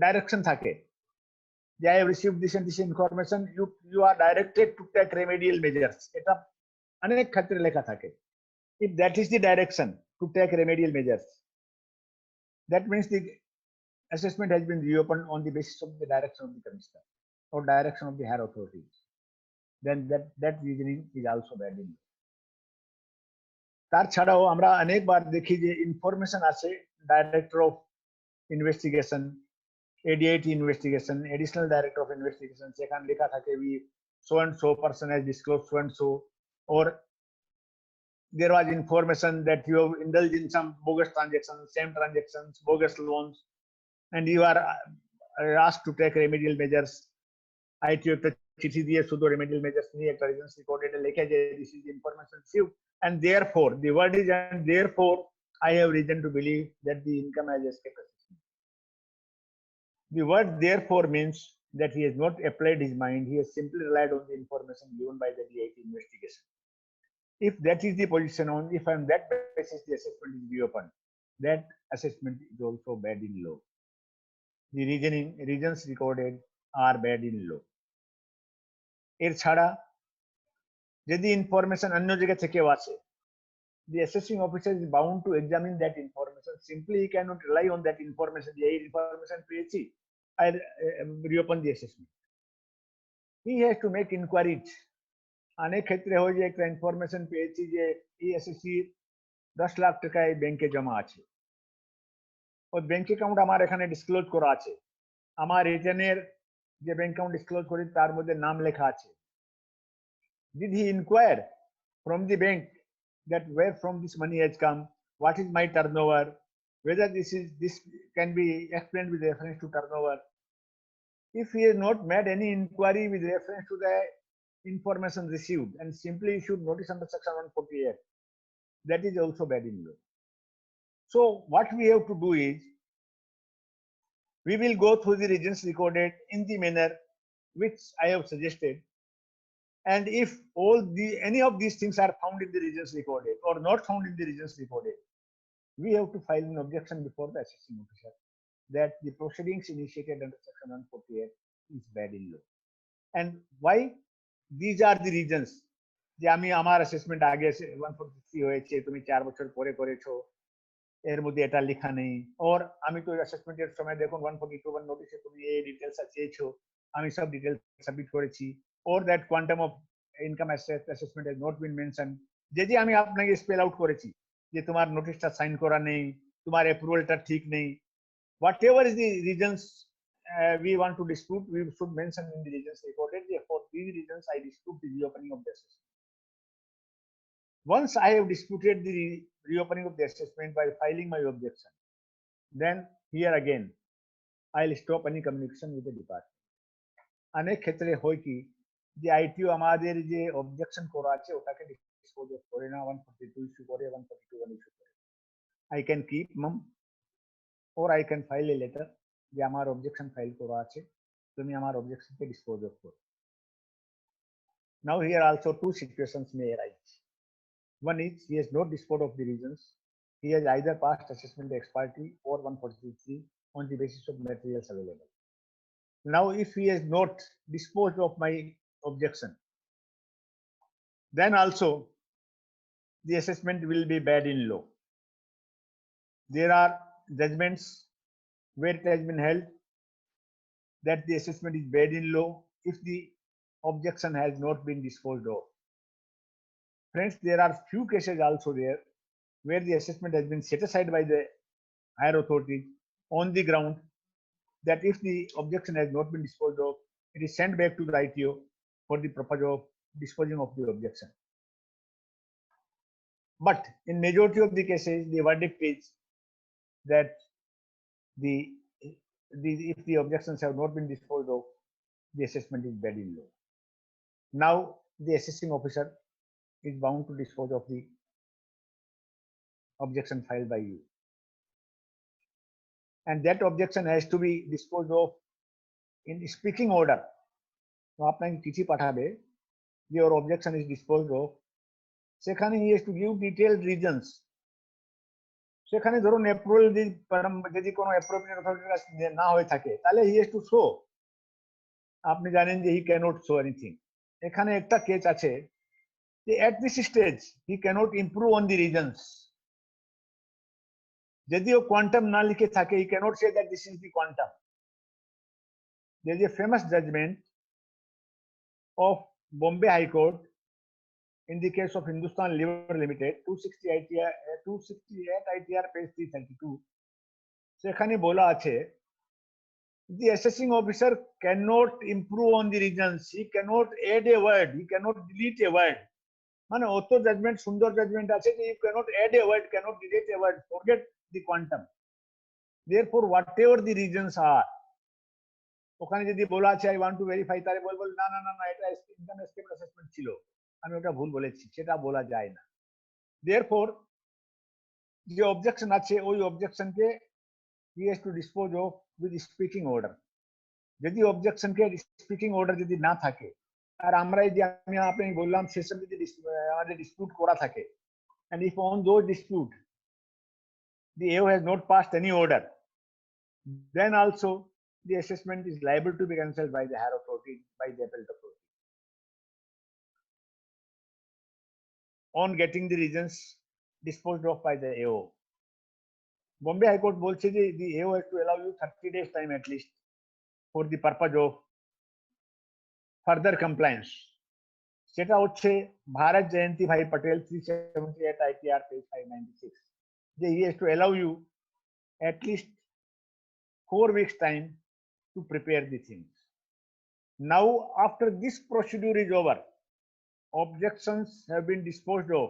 ডাইরেকশন থাকে যে I have received this and this information, you are directed to take remedial measures, এটা অনেক ক্ষেত্রে লেখা থাকে। If that is the direction to take remedial measures, that means the assessment has been reopened on the basis of the direction of the commissioner or direction of the higher authorities. Then that reasoning is also bad in law. তার ছাড়াও আমরা অনেকবার দেখি যে information আছে director of investigation, ADIT investigation, additional director of investigation, সেখানে লেখা থাকে we so and so person has disclosed so and so, or there was information that you have indulged in some bogus transactions, same transactions, bogus loans, and you are asked to take remedial measures. ITO একটা চিঠি দিয়ে শুধু remedial measures নিয়ে একটা reasons recorded লেখা যে this is the information received, and therefore the word is and therefore I have reason to believe that the income has escaped assessment. The word therefore means that he has not applied his mind, he has simply relied on the information given by the DIT investigation. If that is the position on, if on that basis the assessment is reopened, that assessment is also bad in law. The reasons recorded are bad in law. এর ছাড়া যদি information অন্য জায়গা থেকেও আসে, the assessing officer is bound to examine that information. Simply he cannot rely on that information. এই information পেয়েছি, I reopen the assessment. He has to make inquiries. অনেক ক্ষেত্রে হয় যে একটা ইনফরমেশন পেয়েছি যে ESSC 10 লাখ টাকা এই ব্যাংকে জমা আছে, ওই ব্যাংক অ্যাকাউন্ট আমার এখানে ডিসক্লোজ করা আছে, আমার রিটার্নের যে ব্যাংক অ্যাকাউন্ট ডিসক্লোজ করি তার মধ্যে নাম লেখা আছে। Did he inquire from the bank that where from this money has come, what is my turnover, whether this can be explained with reference to turnover? If he has not made any inquiry with reference to the information received and simply issued notice under section 148, that is also bad in law. So what we have to do is we will go through the reasons recorded in the manner which I have suggested, and if any of these things are found in the reasons recorded or not found in the reasons recorded, we have to file an objection before the assessing officer that the proceedings initiated under section 148 is bad in law. And why? these are the reasons যে আমি আমার assessment আগে 143 হয়েছে, তুমি 4 বছর পরে করেছো, এর মধ্যে এটা লেখা নেই। ওর আমি তো অ্যাসেসমেন্টের সময় দেখুন 142 নোটিশে তুমি এই ডিটেলস চেয়েছো, আমি সব ডিটেলস সাবমিট করেছি। Or that quantum of income assessment has not been mention, যে আমি আপনাকে স্পেল আউট করেছি যে তোমার নোটিশটা সাইন করা নেই, তোমার অ্যাপ্রুভালটা ঠিক নেই, whatever is the reasons we want to dispute, we should mention in the reasons recorded. For these reasons, I dispute the reopening of the assessment. Once I have disputed the reopening of the assessment by filing my objection, then here again, I'll stop any communication with the department. অনেক ক্ষেত্রে হয় কি যে ITO আমাদের যে objection করা আছে ওটাকে ডিসপোজ করে না, 142 ইস্যু করে, 141 ইস্যু করে। I can keep mum or I can file a letter যে আমার অবজেকশন ফাইল করা আছে, তুমি আমার অবজেকশনকে ডিসপোজ অফ করো। Now here also two situations may arise. One is he has not disposed of the reasons. He has either passed assessment ex parte or 143 on the basis of materials available. Now if he has not disposed of my objection, then also the assessment will be bad in law. There are judgments where it has been held that the assessment is bad in law if the objection has not been disposed of. Friends, there are few cases also there where the assessment has been set aside by the higher authority on the ground that if the objection has not been disposed of, it is sent back to the ITO for the purpose of disposing of the objection. But in majority of the cases, the verdict is that if the objections have not been disposed of, the assessment is bad in law. Now the assessing officer is bound to dispose of the objection filed by you, and that objection has to be disposed of in speaking order. তো আপনাকে চিঠি পাঠাবে যে your objection is disposed of, সেখানে he has to give detailed reasons. সেখানে ধরুন approval যদি কোনো অ্যাপ্রোপ্রিয়েট অথরিটির কাছে না হয়ে থাকে তাহলে he has to show, আপনি জানেন যে he cannot show anything. এখানে একটা কেস আছে যে at this stage he cannot improve on the reasons. যদিও কোয়ান্টাম না লিখে থাকে, he cannot say that this is the quantum. There is a famous judgment of Bombay High Court in the case of Hindustan Liver Limited, 268 ITR page 332. সেখানে বলা আছে the assessing officer cannot improve on the reasons, he cannot add a word, he cannot delete a word. মানে অত judgement, সুন্দর judgement আছে যে you cannot add a word, cannot delete a word, forget the quantum. Therefore whatever the reasons are, ওখানে যদি বলা আছে I want to verify, তারে বলবো না না না না এটা ইনকাম স্টেটমেন্ট অ্যাসেসমেন্ট ছিল, আমি ওটা ভুল বলেছি, সেটা বলা যায় না। Therefore যে অবজেকশন আছে ওই অবজেকশনকে he has to dispose of with speaking order. যদি অবজেকশনকে স্পিকিং অর্ডার যদি না থাকে, আর আমরা এই যে আমি আপনাকে বললাম সেসব যদি আমাদের ডিসপিউট করা থাকে, and if on those dispute the AO has not passed any order, then also the assessment is liable to be cancelled by the higher authority, by the appellate authority, on getting the reasons disposed of by the AO. Bombay High Court বলছে যে the AO has to allow you 30 days time at least for the purpose of further compliance. সেটা হচ্ছে ভারত জয়ন্তী ভাই Patel 378 ITR page 596, যে he has to allow you at least 4 weeks time to prepare the things. Now after this procedure is over, objections have been disposed of,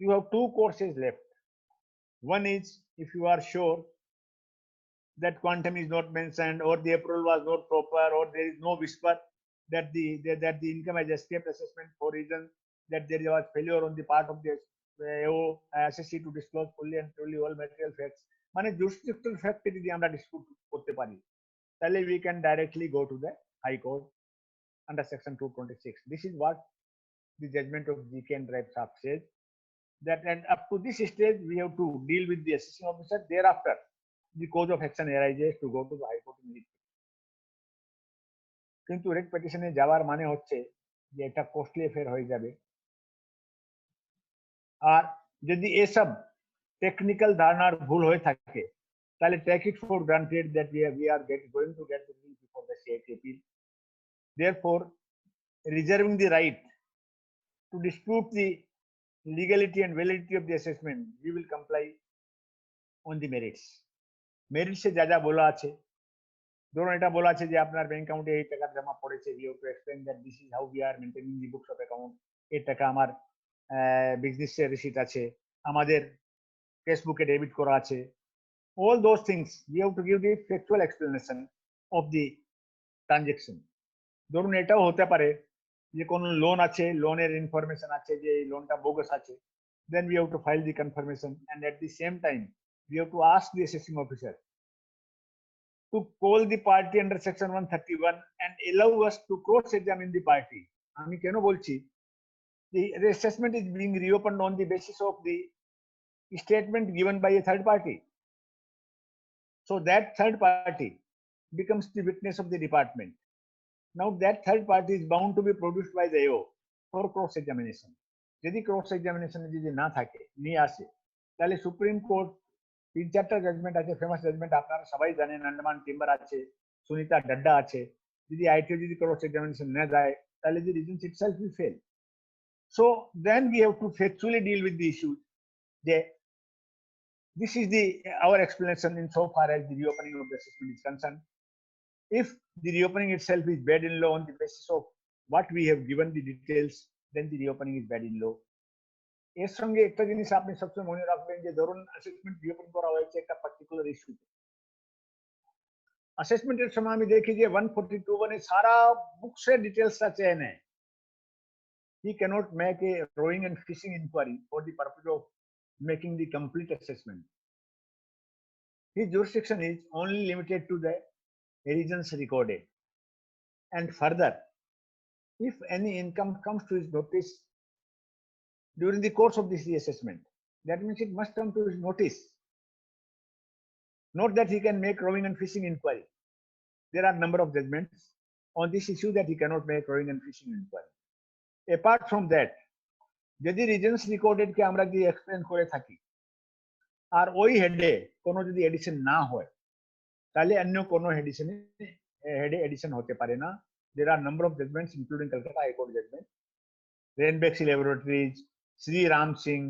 you have two courses left. One is if you are sure that quantum is not mentioned, or the approval was not proper, or there is no whisper that the income has escaped assessment for reason that there was failure on the part of the AO assessee to disclose fully and truly all material facts. মানে jurisdictional fact যদি আমরা dispute করতে পারি তাহলে we can directly go to the High Court under section 226. This is what the judgment of GK and Drive says, that and up to this stage we have to deal with the assessing officer. Thereafter the cause of action arises to go to the High Court. কিন্তু rate পিটিশনে যাওয়ার মানে হচ্ছে যে এটা costly affair হয়ে যাবে। আর যদি এসব টেকনিক্যাল ধারণার ভুল হয়ে থাকে তাহলে take it for granted that we are going to get the bill before the CIT appeal. Therefore, reserving the right to dispute the legality and validity of the assessment, we will comply on the merits. Merits এ যা যা বলা আছে, ধরুন এটা বলা আছে যে আপনার ব্যাংক অ্যাকাউন্টে এই টাকা জমা পড়েছে, you have to explain that this is how we are maintaining the books of account. এই টাকা আমার বিজনেসের রিসিট আছে, আমাদের কেস বুকে ডেবিট করা আছে। All those things we have to give the factual explanation of the transaction. ধরুন এটাও হতে পারে যে কোনো লোন আছে, লোনের ইনফরমেশন আছে যে এই লোনটা বোগাস আছে, then we have to file the confirmation, and at the same time we have to ask the assessing officer to call the party under section 131 and allow us to cross examine the party. আমি কেন বলছি the assessment is being reopened on the basis of the statement given by a third party, so that third party becomes the witness of the department. Now that third party is bound to be produced by the AO for cross examination. যদি cross এক্সামিনেশনে যদি না থাকে, নিয়ে আসে, তাহলে supreme court 3-4টা judgement আছে, famous judgement আপনারা সবাই জানেন, আন্ডামান টিম্বার আছে, সুনিতা ডাড্ডা আছে। যদি আইটিও যদি ক্রস এক্সামিনেশন না যায় তাহলে the reasons itself will fail. So then we have to factually deal with the issue. This is our explanation in so far as the reopening of the assessment is concerned. If the reopening itself is bad in law on the basis of what we have given the details, then the reopening is bad in law. এর সঙ্গে একটা জিনিস আপনি সবসময় মনে রাখবেন যে ধরুন অ্যাসেসমেন্ট রিওপেন করা হয়েছে একটা পার্টিকুলার ইস্যুতে, অ্যাসেসমেন্টের সময় আমি দেখি যে 142 মানে সারা বুকসের ডিটেলসটা চেয়ে নেয়। He cannot make a rowing and fishing inquiry for the purpose of making the complete assessment. His jurisdiction is only limited to the regions recorded. And further, if any income comes to his notice during the course of this reassessment, that means it must come to his notice. Not that he can make rowing and fishing inquiry. There are number of judgments on this issue that he cannot make rowing and fishing inquiry. Apart from that, যদি reasons রিকর্ডেড কে আমরা যদি explain করে থাকি আর ওই হেডে কোনো যদি addition না হয় তাহলে অন্য কোনো হেডে এডিশন হতে পারে না। There are number of judgments including Calcutta High Court judgment, Ranbaxy Laboratories, Shri Ram Singh.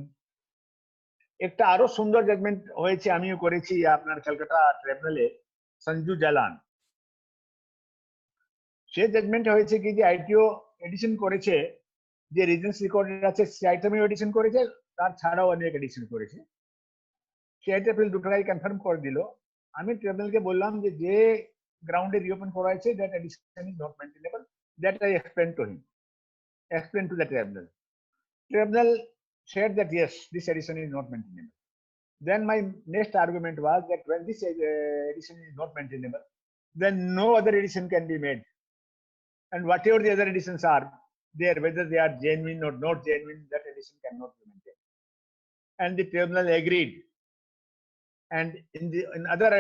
একটা আরো সুন্দর জাজমেন্ট হয়েছে, আমিও করেছি আপনার ক্যালকাটা ট্রাইব্যুনালে, সঞ্জু জালান। সে জাজমেন্ট হয়েছে কি যে আইটিও এডিশন করেছে, যে রিজেন্স রেকর্ডেড আছে সে আইটেমে এডিশন করেছে, তার ছাড়াও অনেক এডিশন করেছে। সে আইটেম দুটোটাই কনফার্ম করে দিল। আমি ট্রাইব্যুনালকে বললাম যে যে গ্রাউন্ডে রিওপেন করা হয়েছে that addition is not maintainable, that I explain to the tribunal. Tribunal said that yes, this edition is not maintainable. Then my next argument was that when this edition is not maintainable, then no other edition can be made. And whatever the other editions are there, whether they are genuine or not genuine, that edition cannot be maintained. And the tribunal agreed. And in other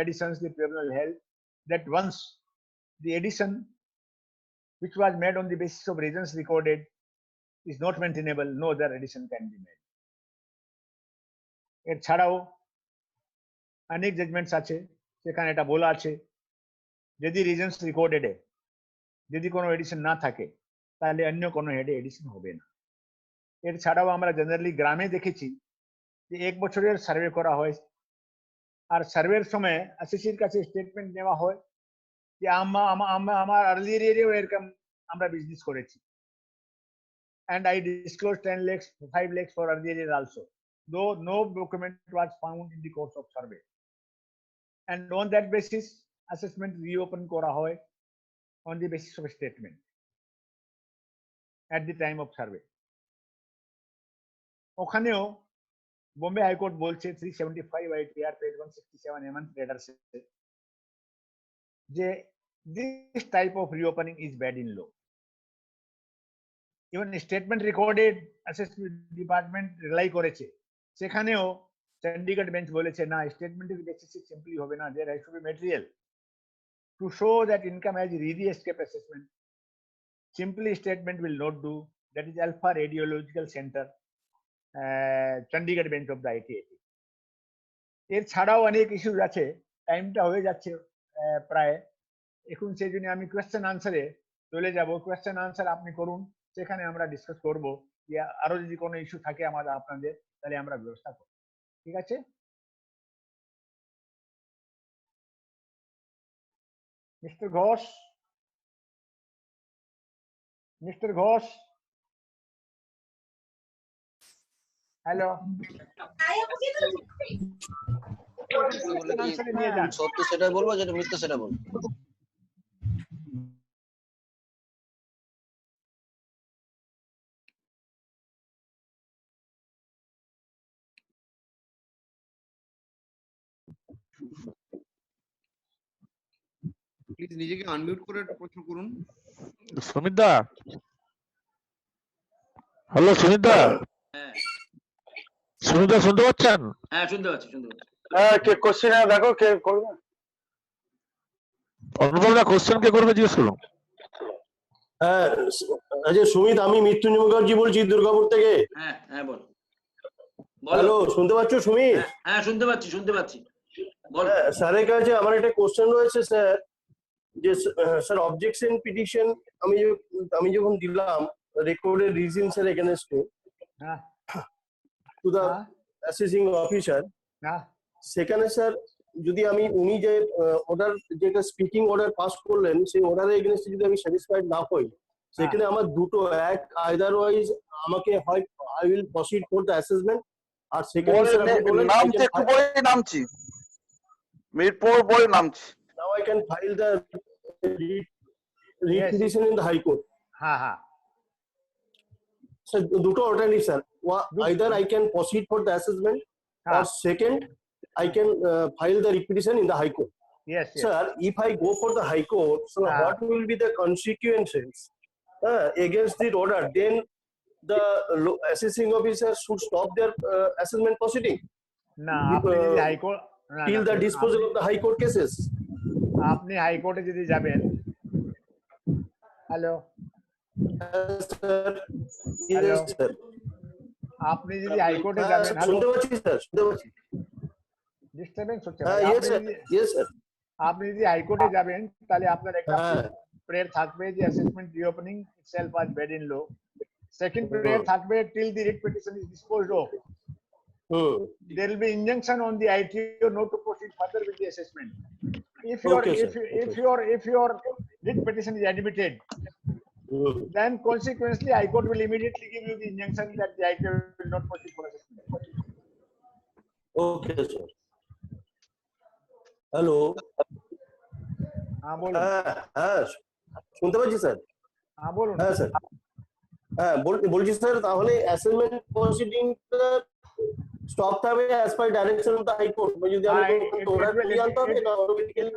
editions, the tribunal held that once the edition which was made on the basis of reasons recorded is not maintainable, no other edition can be made. এর ছাড়াও অনেক judgements আছে সেখানে এটা বলা আছে যদি reasons রেকর্ডেডে যদি কোনো এডিশন না থাকে তাহলে অন্য কোনো হেডে এডিশন হবে না। এর ছাড়াও আমরা জেনারেলি গ্রামে দেখেছি যে 1 বছরের সার্ভে করা হয় আর সার্ভের সময় অ্যাসেসির কাছে স্টেটমেন্ট নেওয়া হয় যে আমার আর্লিয়ার এরিয়াও এরকম আমরা বিজনেস করেছি, and I disclosed 10 lakhs, 5 lakhs for earlier year also, though no document was found in the course of survey. And on that basis, assessment reopen kora hoy on the basis of a statement at the time of survey. ওখানেও Bombay high court বলছে 375 ITR page 167 Hemant Redder says যে this type of reopening is bad in law. Even statement recorded assessment department rely করেছে, সেখানেও Chandigarh bench বলেছে না, স্টেটমেন্টের basis simply হবে না, there has to be material to show that income has really escaped assessment simply statement will not do. That is Alpha Radiological Center, Chandigarh branch of the ITIT. এর ছাড়াও অনেক issues আছে, টাইমটা হয়ে যাচ্ছে প্রায়। এখন সেই জন্য আমি কোয়েশ্চেন আনসারে চলে যাব। কোয়েশ্চেন আনসার আপনি করুন, সেখানে আমরা ডিসকাস করব যে আরো যদি কোনো ইস্যু থাকে আমাদের আপনাদের, তাহলে আমরা ব্যবস্থা করব। ঠিক আছে? Mister Ghosh, mister Ghosh, hello, নিয়ে যান। সত্য সেটা বলবো, যেটা মিথ্যা সেটা বলবো। প্লিজ নিজেকে আনমিউট করে একটু প্রশ্ন করুন। সুমিত দা, হ্যালো সুমিত দা, সুমিত দা শুনতে পাচ্ছেন? হ্যাঁ শুনতে পাচ্ছি, শুনতে পাচ্ছি। হ্যাঁ, কে কোশ্চেন দেখো কে করবে। অনুপম দা কোশ্চেন কে করবে জিজ্ঞেস করুন। হ্যাঁ আচ্ছা সুমিত, আমি মৃত্যুঞ্জয় মুখার্জি বলছি দুর্গাপুর থেকে। হ্যাঁ হ্যাঁ বল। হ্যালো, শুনতে পাচ্ছ সুমিত? হ্যাঁ শুনতে পাচ্ছি, শুনতে পাচ্ছি, বল। স্যারের কাছে আমার একটা কোশ্চেন রয়েছে স্যার, যে স্যার অবজেকশন পিটিশন আমি যখন দিলাম রেকর্ডেড রিজনস এর এগেইনস্টে টু দা অ্যাসেসিং অফিসার, সেখানে স্যার যদি আমি উনি যে অর্ডার, যেটা স্পিকিং অর্ডার পাস করলেন, সেই অর্ডারের এগেইনস্টে যদি আমি স্যাটিসফাইড না হই, সেখানে আমার দুটো, এক আইদারওয়াইজ আমাকে হয় I will proceed for the assessment, আর সেকেন্ড নামছি একটু পরে নামছি, মিরপুর পরে নামছি। Now I can file the repetition in the high Court. হ্যাঁ হ্যাঁ স্যার, দুটো alternative sir, either I can proceed for the assessment or second I can file the repetition in the high court. Yes, yes. Sir, if I go for the high court, so what will be the consequences against the order? Then the assessing officer should stop their assessment proceeding. না, আপনি যদি high court till the disposal of the high court cases. আপনি হাইকোর্টে যদি যাবেন, hello Yes, sir. আপনি যদি হাইকোর্টে যাবেন, শুনতে পাচ্ছি স্যার, শুনতে পাচ্ছি, ডিস্টারবেন্স হচ্ছে। Yes sir. আপনি যদি হাইকোর্টে যাবেন, তাহলে আপনার একটা প্রেয়ার থাকবে যে assessment reopening itself was bad in law. Second prayer থাকবে till the writ petition is disposed of. There will be injunction on the ITO not to proceed further with the assessment. If your writ petition is admitted, then consequently High Court will immediately give you the injunction that the ITO will not proceed for assessment. Okay sir. Hello. हाँ बोलो। हाँ শুনতে পাচ্ছি sir. हाँ बोलो। হ্যাঁ sir, হ্যাঁ বলছি স্যার, তাহলে অ্যাসেসমেন্ট প্রসিডিং স্টপ থাকবে as per direction of the high Court. যদি আমি অর্ডার দিয়ে আনতে হবে না অটোমেটিক্যালি?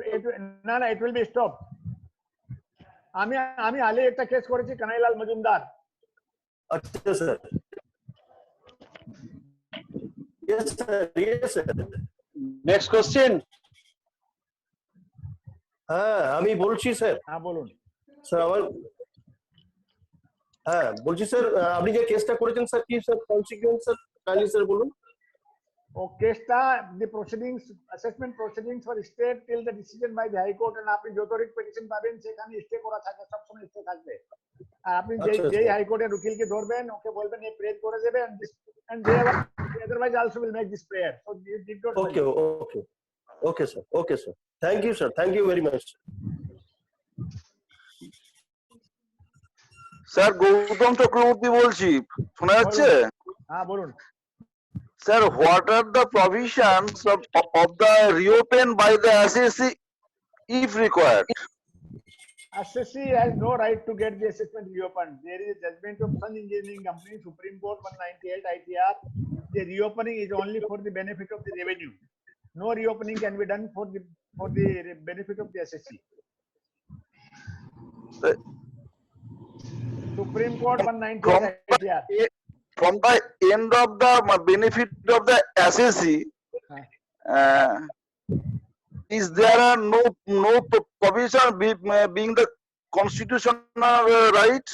না না, ইট উইল বি স্টপ। আমি আলে একটা কেস করেছি, কানাইলাল মজুমদার। আচ্ছা sir. Yes sir, yes sir. Next question. হ্যাঁ আমি বলছি স্যার। হ্যাঁ বলুন স্যার। আমার হ্যাঁ বলছি স্যার, আপনি যে কেসটা করেছেন স্যার, কি sir consequence sir, kindly sir বলুন। ও কেসটা the proceedings, assessment proceedings for stay till the decision by the high court, and আপনি যত রিট পিটিশন পাবেন সেখানে স্টে করা থাকে, সব সময় স্টে থাকবে। আর আপনি যেই হাই কোর্টের উকিলকে ধরবেন, ওকে বলবেন এই প্রেয়ার করে দেবে, and they otherwise also will make this prayer. So you did not. Okay sir, okay sir. Thank you sir, thank you very much. Sir Gautam Chakraborty বলছি, শোনা যাচ্ছে? হ্যাঁ বলুন sir, what are the provisions of the reopen by the SSC if required? Assessee has no right to get the assessment reopened. There is a judgment of Sun Engineering Company, Supreme Court 198 ITR. The reopening is only for the benefit of the revenue. No reopening can be done for the benefit of the assessee. Supreme Court 198 ITR. From the end of the benefit of the assessee, is there are no provision being the constitutional right?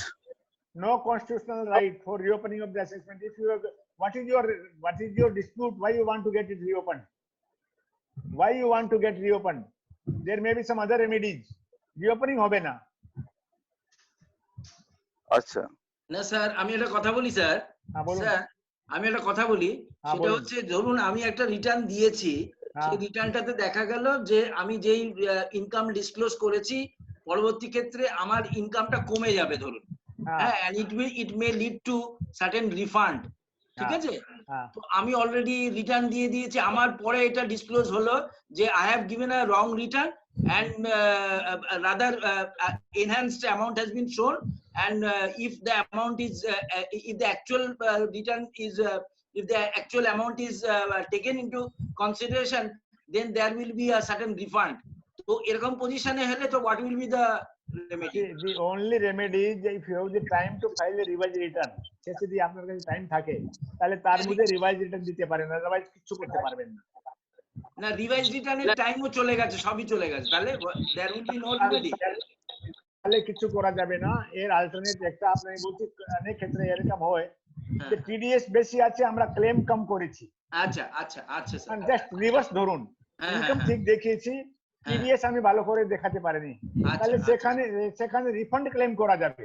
No constitutional right for reopening of the assessment. If you have, what is your dispute? Why you want to get it reopened? Why you want to get reopened? There may be some other remedies. Reopening hobe na. আচ্ছা না sir আমি একটা কথা বলি sir sir আমি একটা কথা বলি সেটা হচ্ছে ধরুন আমি একটা রিটার্ন দিয়েছি সেই রিটার্নটাতে দেখা গেল যে আমি যেই ইনকাম ডিসক্লোজ করেছি পরবর্তী ক্ষেত্রে আমার ইনকামটা কমে যাবে ধরুন হ্যাঁ and it may lead to certain refund ঠিক আছে তো আমি অলরেডি রিটার্ন দিয়ে দিয়েছি আমার পরে এটা ডিসক্লোজ হলো যে I have given a wrong return and rather enhanced amount has been shown and if the amount is if the actual return is if the actual amount is taken into consideration then there will be a certain refund so erokom position e hole to what will be the remedy? The only remedy is if you have the time to file a revised return যদি আপনার কাছে time থাকে তাহলে তার মধ্যে revise return দিতে পারেন otherwise কিছু করতে পারবেন না না রিভাইজ রিটার্নের টাইমও চলে গেছে সবই চলে গেছে তাহলে there will be no remedy তাহলে কিছু করা যাবে না এর অল্টারনেট একটা আপনাকে বলছি অনেক ক্ষেত্রে এরকম হয় যে টিডিএস বেশি আছে আমরা ক্লেম কম করেছি আচ্ছা আচ্ছা আচ্ছা স্যার জাস্ট রিভার্স ধরুন ইনকাম ঠিক দেখিয়েছি টিডিএস আমি ভালো করে দেখাতে পারিনি তাহলে সেখানে রিফান্ড ক্লেম করা যাবে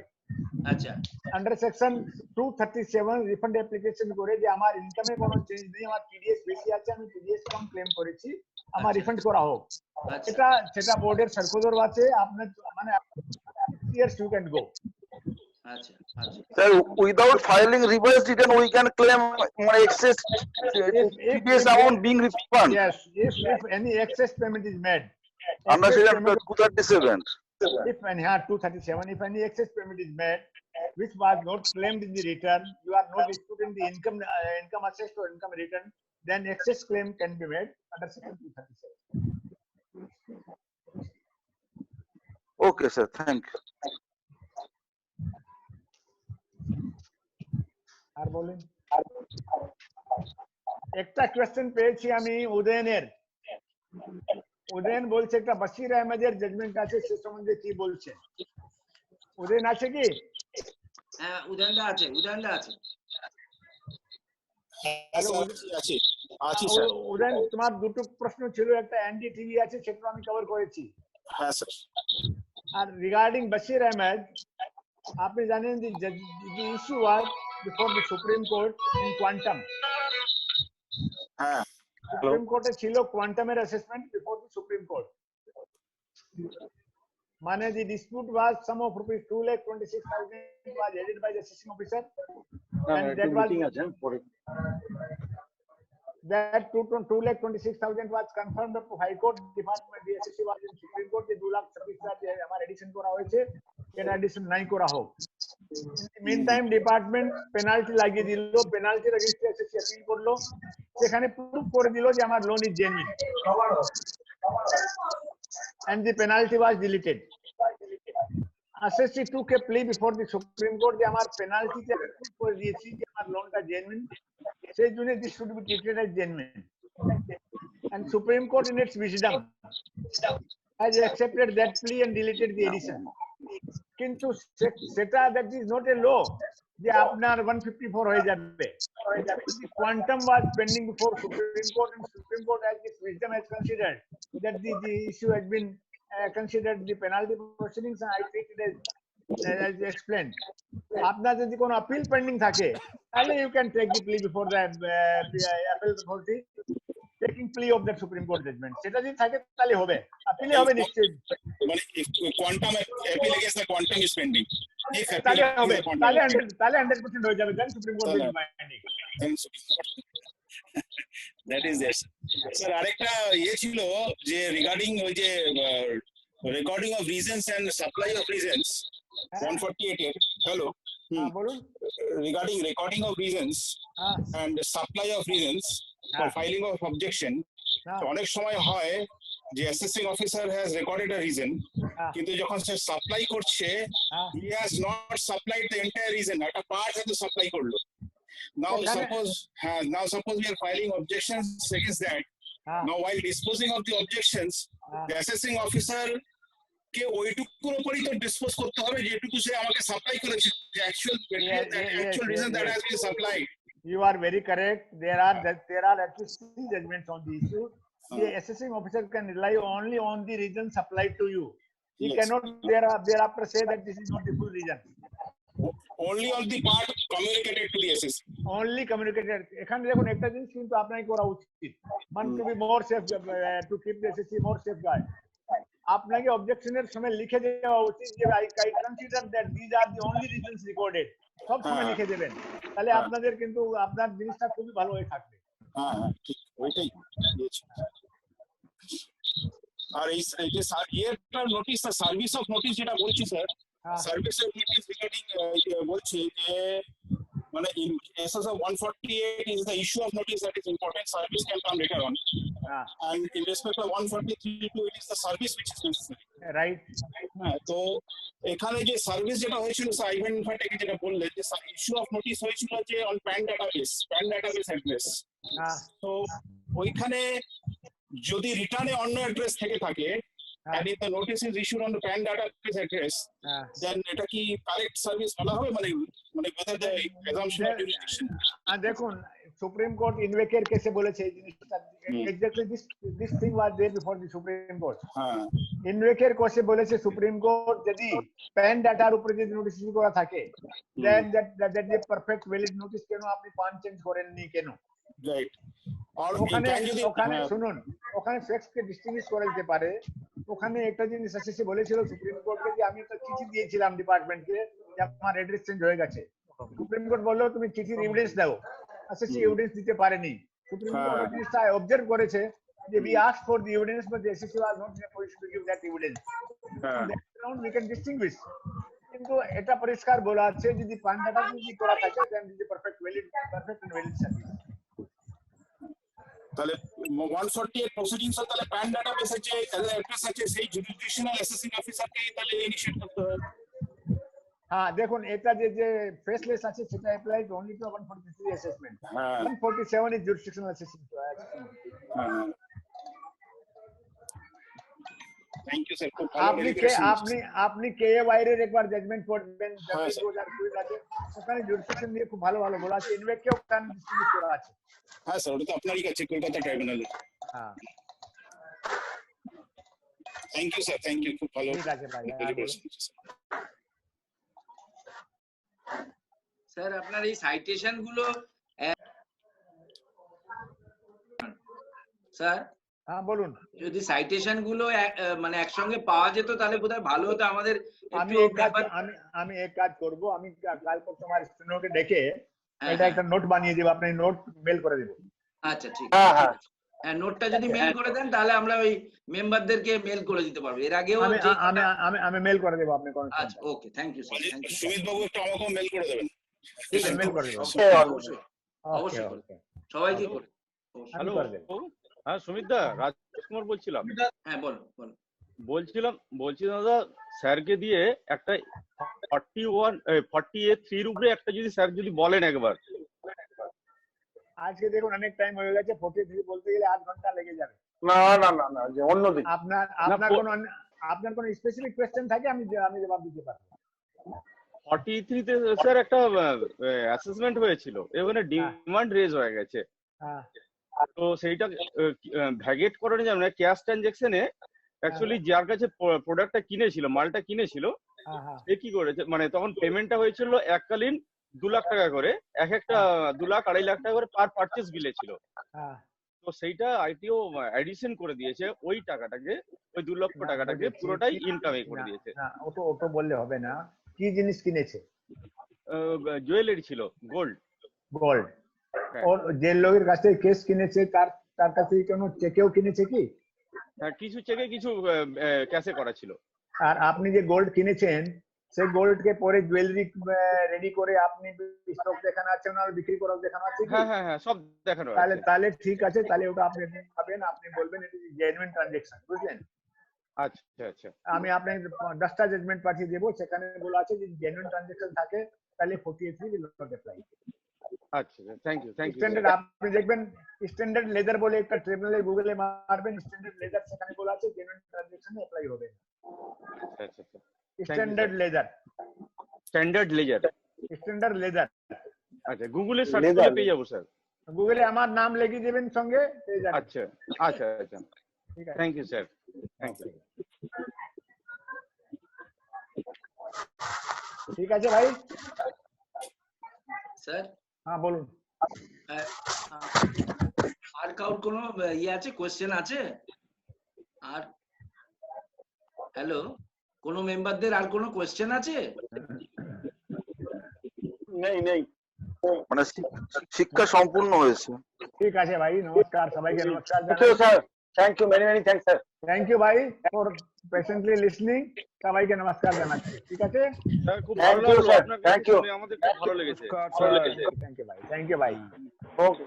আচ্ছা আন্ডার সেকশন 237 রিফান্ড অ্যাপ্লিকেশন করে যে আমার ইনকামে কোনো চেঞ্জ নেই আমার টিডিএস বেশি আছে আমি টিডিএস কম ক্লেম করেছি আমার রিফান্ড করা হোক সেটা বোর্ডের সার্কুলার আছে আপনার মানে ইয়ার্স ইউ ক্যান গো আচ্ছা আচ্ছা sir without filing revised return we can claim excess TDS amount being refunded. Yes, if any excess payment is made under section 237 if any 237 if any excess payment is made which was not claimed in the return you are not disputing the income assessed or income return then excess claim can be made under section 237. Okay sir, thank you. আর বলেন একটা question পেয়েছি আমি উদয়ন বলছে একটা বশির আহমেদের judgement আছে সে সম্বন্ধে কি বলছে উদয়ন আছে কি হ্যাঁ উদয়নদা আছে উদয়ন তোমার দুটো প্রশ্ন ছিল একটা এনডিটিভি আছে সেটা আমি কভার করেছি হ্যাঁ স্যার আর রিগার্ডিং বশির আহমেদ আপনি জানেন যে issue was before the supreme court in quantum হ্যাঁ সুপ্রিম কোর্টে ছিল কোয়ান্টামের assessment before the supreme court মানে the dispute was sum of rupees 2,26,000 was added by the assessing officer and that was that 2,26,000 was confirmed up to high court department the assessing was in supreme court যে 2,26,000 আমার addition করা হয়েছে এটা addition নাই করা হোক mean time department penalty লাগিয়ে দিল penalty against assessee appeal করলো সেখানে প্রুফ করে দিল যে আমার loan is genuine and the penalty was deleted. Assessee took a plea before the Supreme Court যে আমার penalty তে proof করে দিয়েছি যে আমার লোনটা জেনুইন সেই জন্য this should be treated as genuine and Supreme Court in its wisdom has accepted that plea and deleted the edition কিন্তু সেটা that is not a law যে আপনার 154 হয়ে যাবে quantum was pending before Supreme Court and Supreme Court has its wisdom has considered that the issue has been considered the penalty proceedings and I treat it as explained আপনার যদি কোনো appeal pending থাকে তাহলে you can take the plea before the appeal authority taking plea of that Supreme Court judgment সেটা যদি থাকে তাহলে হবে appeal হবে নিশ্চয়ই মানে quantum appeal against the quantum is pending তাহলে হবে তাহলে 100% হয়ে যাবে then supreme court will binding that is there sir আরেকটা ছিল যে রিগার্ডিং ওই যে recording of reasons and supply of reasons 148 hello বলুন regarding recording of reasons and supply of reasons for filing of objection অনেক সময় হয় যে assessing officer has recorded a reason কিন্তু যখন সে সাপ্লাই করছে he has not supplied the entire reason একটা part হয়তো সাপ্লাই করলো now suppose we are filing objections against that now while disposing of the objections the assessing officer কে ওইটুকুর উপরই তো dispose করতে হবে যেটুকু সে আমাকে সাপ্লাই করেছে, যে actual reason that has been supplied. You are very correct. There are at least 3 judgments on the issue. The assessing officer can rely only on the reason supplied to you. He cannot thereafter say that this is not the full reason. Only on the part communicated to the SSC. Only communicated. এখানে দেখুন একটা জিনিস কিন্তু আপনাকে করা উচিত, মানে to be more safe, to keep the SSC more safeguard. আপনাকে অবজেকশনের সময় লিখে দেওয়া উচিত যে I consider that these are the only reasons recorded. সব সময় লিখে দেবেন, তাহলে আপনাদের কিন্তু আপনার জিনিসটা খুবই ভালো হয়ে থাকবে। হ্যাঁ ঠিক ওইটাই। আর এই যে ইয়েটা নোটিশ, সার্ভিস অফ নোটিশ যেটা বলছি sir, service of notice regarding বলছি যে মানে in cases of 148 is the issue of notice that is important, service can come later on, and in respect of 143 it is the service which is necessary, right? হ্যাঁ, তো এখানে যে service যেটা হয়েছিল sir even in fact যেটা বললেন যে issue of notice হয়েছিল যে অন প্যান ডাটাবেস অ্যাড্রেস, তো ওইখানে যদি রিটার্নে অন্য অ্যাড্রেস থেকে থাকে and if the notice is issued on the PAN database address, then এটা কি কারেক্ট সার্ভিস বলা হবে, মানে whether the assumption of jurisdiction। দেখুন সুপ্রিম কোর্ট ইনভেকের কেসে বলেছে এই জিনিসটা, exactly this thing was there before the Supreme Court. হ্যাঁ, ইনভেকের কেসে বলেছে সুপ্রিম কোর্ট যদি প্যান ডাটার উপরে যদি নোটিস ইস্যু করা থাকে, then that is perfect valid notice, কেন আপনি পান চেঞ্জ করেননি কেন? রাইট। ওখানে শুনুন, ওখানে ফ্যাক্টস কে ডিসটিংগুইশ করে দিতে পারে। ওখানে একটা জিনিস এসএসসি বলেছিল সুপ্রিম কোর্টকে যে আমি একটা চিঠি দিয়েছিলাম ডিপার্টমেন্টকে যে আমার অ্যাড্রেস চেঞ্জ হয়ে গেছে, সুপ্রিম কোর্ট বললো তুমি চিঠির এভিডেন্স দাও, এসএসসি এভিডেন্স দিতে পারেনি। সুপ্রিম কোর্ট এই জিনিসটা অবজার্ভ করেছে যে we asked for the evidence but the SSC was not in a position to give that evidence. That we can distinguish. কিন্তু এটা পরিষ্কার বলা আছে যদি পান ডাটা যদি করা থাকে then this is perfect and valid service। তাহলে 148 প্রসিডিংস তাহলে প্যান ডাটাবেস আছে, অ্যাড্রেস আছে, সেই জুরিসডিকশনাল অ্যাসেসিং অফিসারকে তাহলে ইনিশিয়েট করতে হবে। হ্যাঁ দেখুন এটা যে ফেসলেস আছে সেটা applied only to 143 assessment, 147 is jurisdictional assessing. Thank you sir. আপনি কে বাইরের একবার জাজমেন্ট পড়বেন, 2020 আছে ওখানে জুরিসডিকশন নিয়ে খুব ভালো ভালো বলা আছে, ইনভেকেও কান ডিস্ট্রিবিউট করা আছে। হ্যাঁ স্যার, ওটা তো আপনারই কাছে কলকাতা ট্রাইব্যুনালে। হ্যাঁ thank you sir, thank you, খুব ভালো। ঠিক আছে ভাই। স্যার আপনার এই সাইটেশন গুলো স্যার, হ্যাঁ বলুন, যদি সাইটেশন গুলো মানে একসঙ্গে পাওয়া যেত তাহলে বোধহয় ভালো হতো আমাদের। আমি এক কাজ করব, আমি কাল পর তোমার স্টুডেন্টকে ডেকে এটা একটা নোট বানিয়ে দেব, আপনি নোট মেল করে দেব। আচ্ছা ঠিক আছে, হ্যাঁ নোটটা যদি মেল করে দেন তাহলে আমরা ওই মেম্বারদেরকে মেল করে দিতে পারবো। এর আগেও আমি মেল করে দেব আপনি কোন। আচ্ছা ওকে, থ্যাংক ইউ স্যার। সুমিত বাবু একটু আমাকেও মেল করে দেবেন। ঠিক আছে, মেল করে দেব অবশ্যই অবশ্যই, সবাইকে করে। হ্যালো হ্যাঁ সুমিত দা, রাজকুমার বলছিলাম। হ্যাঁ বলুন বলুন। বলছি দাদা স্যারকে দিয়ে একটা 48 উপরে একটা যদি স্যার যদি বলেন একবার। আজকে দেখুন অনেক টাইম হয়ে গেছে, 43 বলতে গেলে 8 ঘন্টা লেগে যাবে। না যে অন্যদিন আপনার কোন স্পেসিফিক কোশ্চেন থাকে আমি জবাব দিতে পারবো। 43 তে স্যার একটা অ্যাসেসমেন্ট হয়েছিল, এখানে ডিমান্ড রেজ হয়ে গেছে, তো সেইটা ভ্যাগেট করানো যাবে না। ক্যাশ ট্রানজাকশনে অ্যাকচুয়ালি যার কাছে প্রোডাক্টটা কিনেছিল, মালটা কিনেছিল, সে কি করেছে মানে তখন পেমেন্টটা হয়েছিল এককালীন 2 লাখ টাকা করে, একটা 2 লাখ 2.5 লাখ টাকা করে পার পারচেজ বিলে ছিল। তো সেইটা আইটিও এডিশন করে দিয়েছে, ওই টাকাটাকে, ওই 2 লক্ষ টাকাটাকে পুরোটাই ইনকামে করে দিয়েছে। ওটা বললে হবে না, কি জিনিস কিনেছে? জুয়েলারি ছিল, গোল্ড। ওর যে লোকের কাছ থেকে কেস কিনেছে তার কাছে কোনো চেকেও কিনেছে কি? হ্যাঁ কিছু চেকে কিছু ক্যাশে করা ছিল। আর আপনি যে গোল্ড কিনেছেন সেই গোল্ড কে পরে জুয়েলারি রেডি করে আপনি স্টক দেখানো আছে না বিক্রি করার দেখানো আছে? হ্যাঁ সব দেখানো আছে। তাহলে ঠিক আছে, তাহলে ওটা আপনি পাবেন, আপনি বলবেন এটা জেনুইন ট্রানজাকশন, বুঝলেন? আচ্ছা আমি আপনাকে 10টা জাজমেন্ট পাঠিয়ে দেবো, সেখানে বলা আছে যে জেনুইন ট্রানজাকশন থাকে তাহলে 48 উইল নট অ্যাপ্লাই। আচ্ছা থ্যাংক ইউ। স্ট্যান্ডার্ড আপনি দেখবেন স্ট্যান্ডার্ড লেদার বলে একটা ট্রিব্যুনালে গুগলে মারবেন, স্ট্যান্ডার্ড লেদার, সেখানে বলা আছে জেনুইন ট্রানজাকশনে অ্যাপ্লাই হবে। আচ্ছা আচ্ছা standard ledger. Standard ledger. Standard ledger. আচ্ছা গুগলে সার্চ করে পেয়ে যাবো স্যার। গুগলে আমার নাম লিখে দেবেন সঙ্গে পেয়ে যাবেন। আচ্ছা আচ্ছা আচ্ছা thank you sir, thank you. ঠিক আছে ভাই। স্যার হ্যাঁ বলুন। আর কাউর কোনো ইয়ে আছে, কোয়েশ্চেন আছে? আর হ্যালো, কোনো মেম্বারদের আর কোনো কোয়েশ্চেন আছে? নেই নেই, মানে শিক্ষা সম্পূর্ণ হয়েছে। ঠিক আছে ভাই, নমস্কার সবাইকে। নমস্কার sir, thank you, many many thanks sir. Thank you ভাই ফর পেশেন্টলি লিসনিং। সবাইকে নমস্কার জানাচ্ছি। ঠিক আছে স্যার, খুব ভালো লাগলো আপনাকে, থ্যাংক ইউ, আমাদের খুব ভালো লেগেছে। ভালো লেগেছে, থ্যাংক ইউ ভাই, থ্যাংক ইউ ভাই। ওকে,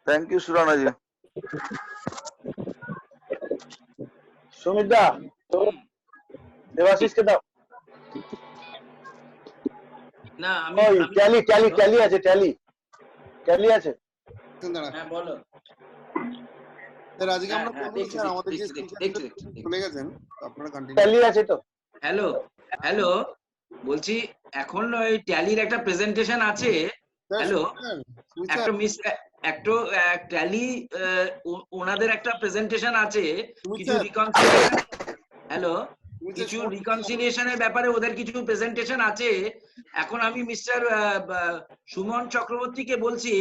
থ্যাংক ইউ সুরানা জি। সুমিত দা, দেবাশিসকে দাও। না আমি ওই ট্যালি আছে, ট্যালি আছে। হ্যাঁ বলো স্যার। আজকে আমরা স্যার আমাদের যে চলে গেছেন, আপনারা কন্টিনিউ। ট্যালি আছে তো? হ্যালো হ্যালো, বলছি এখন ওই ট্যালির একটা প্রেজেন্টেশন আছে। হ্যালো, একটা মিস একটা ট্যালি ওনাদের একটা প্রেজেন্টেশন আছে, কিছু রিকনসিলিয়েশন। হ্যালো, কিছু রিকনসিলিয়েশনের ব্যাপারে ওদের কিছু প্রেজেন্টেশন আছে। এখন আমি মিস্টার সুমন চক্রবর্তীকে বলছি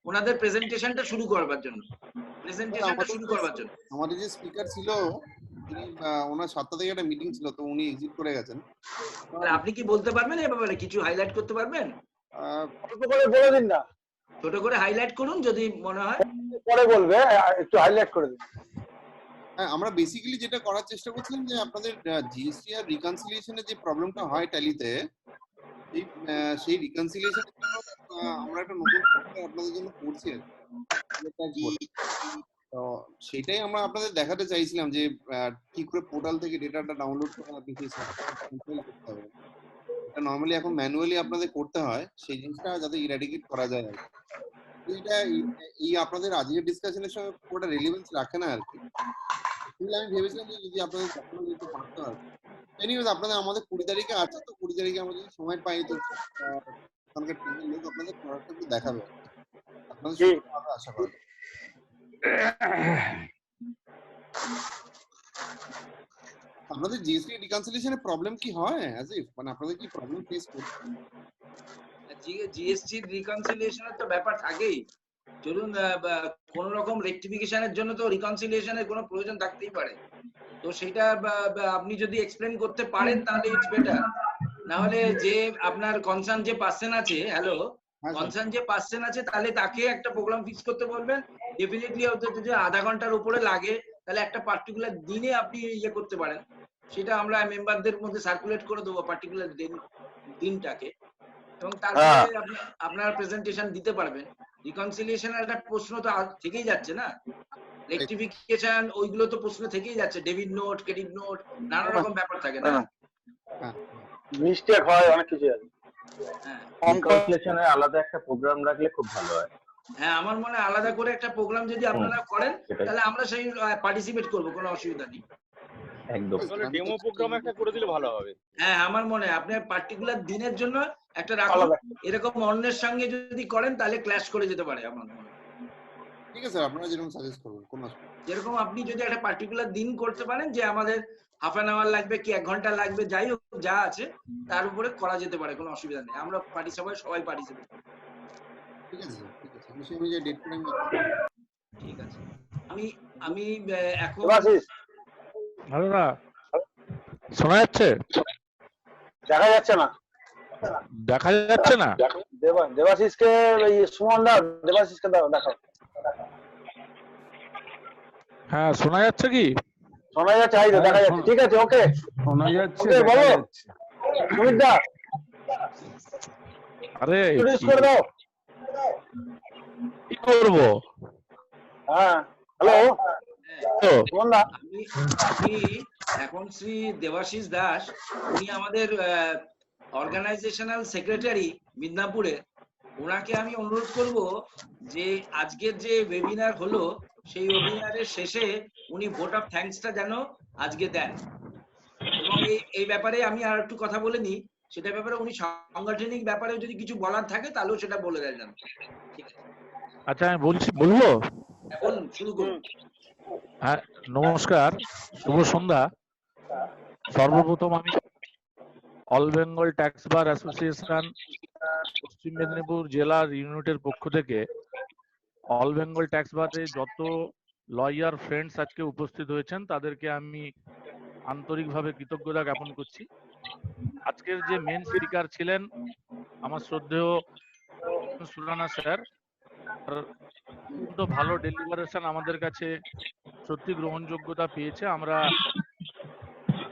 ওনাদের প্রেজেন্টেশনটা শুরু করবার জন্য। আমাদের যে স্পিকার ছিল তিনি, ওনার 7টা থেকে একটা মিটিং ছিল, তো উনি এক্সিট করে গেছেন। আপনি কি বলতে পারবেন এই ব্যাপারে, কিছু হাইলাইট করতে পারবেন? অল্প করে বলে দিন না, ছোট করে হাইলাইট করুন যদি মনে হয়। পরে বলবে, একটু হাইলাইট করে দিন। হ্যাঁ, আমরা বেসিক্যালি যেটা করার চেষ্টা করছিলাম যে আপনাদের জিএসটি আর রিকনসিলিয়েশনের যে প্রবলেমটা হয় ট্যালিতে, সেই রিকনসিলিয়েশনের জন্য আমরা একটা নতুন সফটওয়্যার আপনাদের জন্য করছি। তো সেটাই আমরা আপনাদের দেখাতে চাইছিলাম যে কি করে পোর্টাল থেকে ডেটাটা ডাউনলোড করে আপনি কি কন্ট্রোল করতে হবে। এটা নরমালি এখন ম্যানুয়ালি আপনাদের করতে হয়, সেই জিনিসটা যাতে ইরাডিকেট করা যায়। এটা এই আপনাদের আজকের ডিসকাশনের সঙ্গে পুরোটা রিলেভেন্স রাখে না আর কি। আমি ভেবেছিলাম যে যদি আপনাদের কখনো একটু পারতে হয়। এনিওয়েজ, আপনাদের আমাদের 20 তারিখে আছে, তো 20 তারিখে আমরা যদি সময় পাই তো ওখানকার টিমের লোক আপনাদের প্রোডাক্টটা একটু দেখাবে। আপনাদের সুবিধা আশা করি। আপনাদের জিএসটি রিকনসিলিয়েশনের প্রবলেম কি হয় আজিফ, মানে আপনাদের কি প্রবলেম ফেস করছেন? জিএসটি রিকনসিলিয়েশনের তো ব্যাপার থাকেই। চলুন, কোন রকম রেকটিফিকেশনের জন্য তো রিকনসিলিয়েশনের কোনো প্রয়োজন থাকতেই পারে। তো সেটা আপনি যদি এক্সপ্লেন করতে পারেন তাহলে ইটস বেটার। না হলে যে আপনার কনসার্ন যে পার্সন আছে, হ্যালো, কনসার্ন যে পার্সন আছে তাহলে তাকে একটা প্রোগ্রাম ফিক্স করতে বলবেন। ডেফিনেটলি যদি আধা ঘন্টার উপরে লাগে তাহলে একটা পার্টিকুলার দিনে আপনি ইয়ে করতে পারেন। সেটা আমরা মেম্বারদের মধ্যে সার্কুলেট করে দেবো পার্টিকুলার দিনটাকে, এবং তারপরে আপনার প্রেজেন্টেশন দিতে পারবেন। রিকনসিলিয়েশনের একটা প্রশ্ন তো থেকেই যাচ্ছে না, রেকটিফিকেশন ওইগুলো তো প্রশ্ন থেকেই যাচ্ছে, ডেবিট নোট, ক্রেডিট নোট, নানা রকম ব্যাপার থাকে না, মিস্টেক হয়, অনেক কিছু আছে। রিকনসিলিয়েশনে আলাদা একটা প্রোগ্রাম রাখলে খুব ভালো হয়। হ্যাঁ, আমার মনে হয় আলাদা করে একটা প্রোগ্রাম যদি আপনারা করেন তাহলে আমরা সেই পার্টিসিপেট করব, কোনো অসুবিধা নেই। একদম, তাহলে ডেমো প্রোগ্রাম একটা করে দিলে ভালো হবে। হ্যাঁ, আমার মনে হয় আপনি পার্টিকুলার দিনের জন্য একটা রাখুন। এরকম অন্যের সঙ্গে যদি করেন তাহলে ক্ল্যাশ করে যেতে পারে আমার মনে হয়। ঠিক আছে, আপনারা যেরকম সাজেস্ট করবেন, কোনো অসুবিধা নেই। যেরকম আপনি যদি একটা পার্টিকুলার দিন করতে পারেন যে আমাদের হাফ অ্যান আওয়ার লাগবে কি 1 ঘন্টা লাগবে, যাই হোক যা আছে তার উপরে করা যেতে পারে, কোনো অসুবিধা নেই। আমরা সবাই পার্টিসিপেট। ঠিক আছে, ঠিক আছে, আমি সেই অনুযায়ী ডেট করে ঠিক আছে। আমি এখন ভালো না শোনা যাচ্ছে? দেখা যাচ্ছে না, দেখা যাচ্ছে না। দেবাশিসকে সুমন দাও, দেবাশিসকে দাও, দেখাও। হ্যাঁ, শোনা যাচ্ছে কি? শোনা যাচ্ছে, এই তো দেখা যাচ্ছে। ঠিক আছে, ওকে, শোনা যাচ্ছে, বলো সুমিত দা। আরে ইন্ট্রোডিউস করে দাও। কি করব? হ্যাঁ, হ্যালো, আমি এখন শ্রী দেবাশিস দাস, উনি আমাদের অর্গানাইজেশনাল সেক্রেটারি মিদনাপুরে। ওনাকে আমি অনুরোধ করব যে আজকের যে ওয়েবিনার হলো সেই ওয়েবিনারের শেষে উনি ভোট অফ থ্যাঙ্কসটা যেন আজকে দেন। এবং এই ব্যাপারে আমি আর একটু কথা বলে নিই, সেটা ব্যাপারে উনি সাংগঠনিক ব্যাপারে যদি কিছু বলার থাকে তাহলেও সেটা বলে দেন। ঠিক আছে, আচ্ছা আমি বলবো। বলুন, শুরু করুন। হ্যাঁ, নমস্কার, শুভ সন্ধ্যা। সর্বপ্রথম আমি all Bengal tax bar association পশ্চিম মেদিনীপুর জেলার ইউনিটের পক্ষ থেকে অল বেঙ্গল ট্যাক্স বারে যত লয়ার ফ্রেন্ডস আজকে উপস্থিত হয়েছেন তাদেরকে আমি আন্তরিকভাবে কৃতজ্ঞতা জ্ঞাপন করছি। আজকের যে মেন স্পিকার ছিলেন আমার শ্রদ্ধেয় সুরানা স্যার, ভালো ডেলিভারেশন আমাদের কাছে সত্যি গ্রহণযোগ্যতা পেয়েছে। আমরা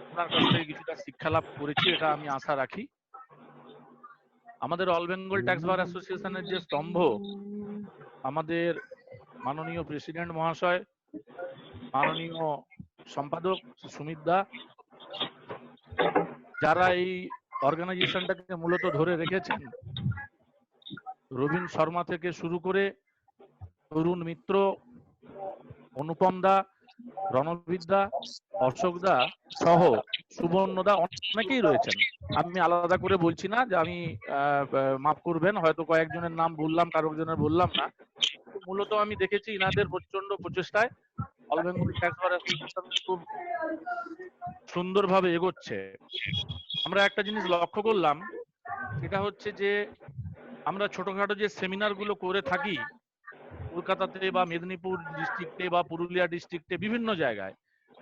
আপনার কাছ থেকে কিছুটা শিক্ষা লাভ করেছি, এটা আমি আশা রাখি। আমাদের অল বেঙ্গল ট্যাক্স বার অ্যাসোসিয়েশনের যে স্তম্ভ, আমাদের মাননীয় প্রেসিডেন্ট মহাশয়, মাননীয় সম্পাদক সুমিত দা, যারা এই অর্গানাইজেশনটাকে মূলত ধরে রেখেছেন, রবীন শর্মা থেকে শুরু করে তরুণ মিত্র, অনুপম দা, রণবীর দা, অশোক দা সহ সুবর্ণ দা, অনেকেই রয়েছেন। আমি আলাদা করে বলছি না, যে আমি মাফ করবেন, হয়তো কয়েকজনের নাম বললাম, কারোজনের বললাম না। মূলত আমি দেখেছি ইনাদের প্রচন্ড প্রচেষ্টায় all Bengal tax bar association খুব সুন্দরভাবে এগোচ্ছে। আমরা একটা জিনিস লক্ষ্য করলাম, সেটা হচ্ছে যে আমরা ছোটখাটো যে সেমিনার গুলো করে থাকি কলকাতাতে বা মেদিনীপুর ডিস্ট্রিক্টে বা পুরুলিয়া ডিস্ট্রিক্টে বিভিন্ন জায়গায়,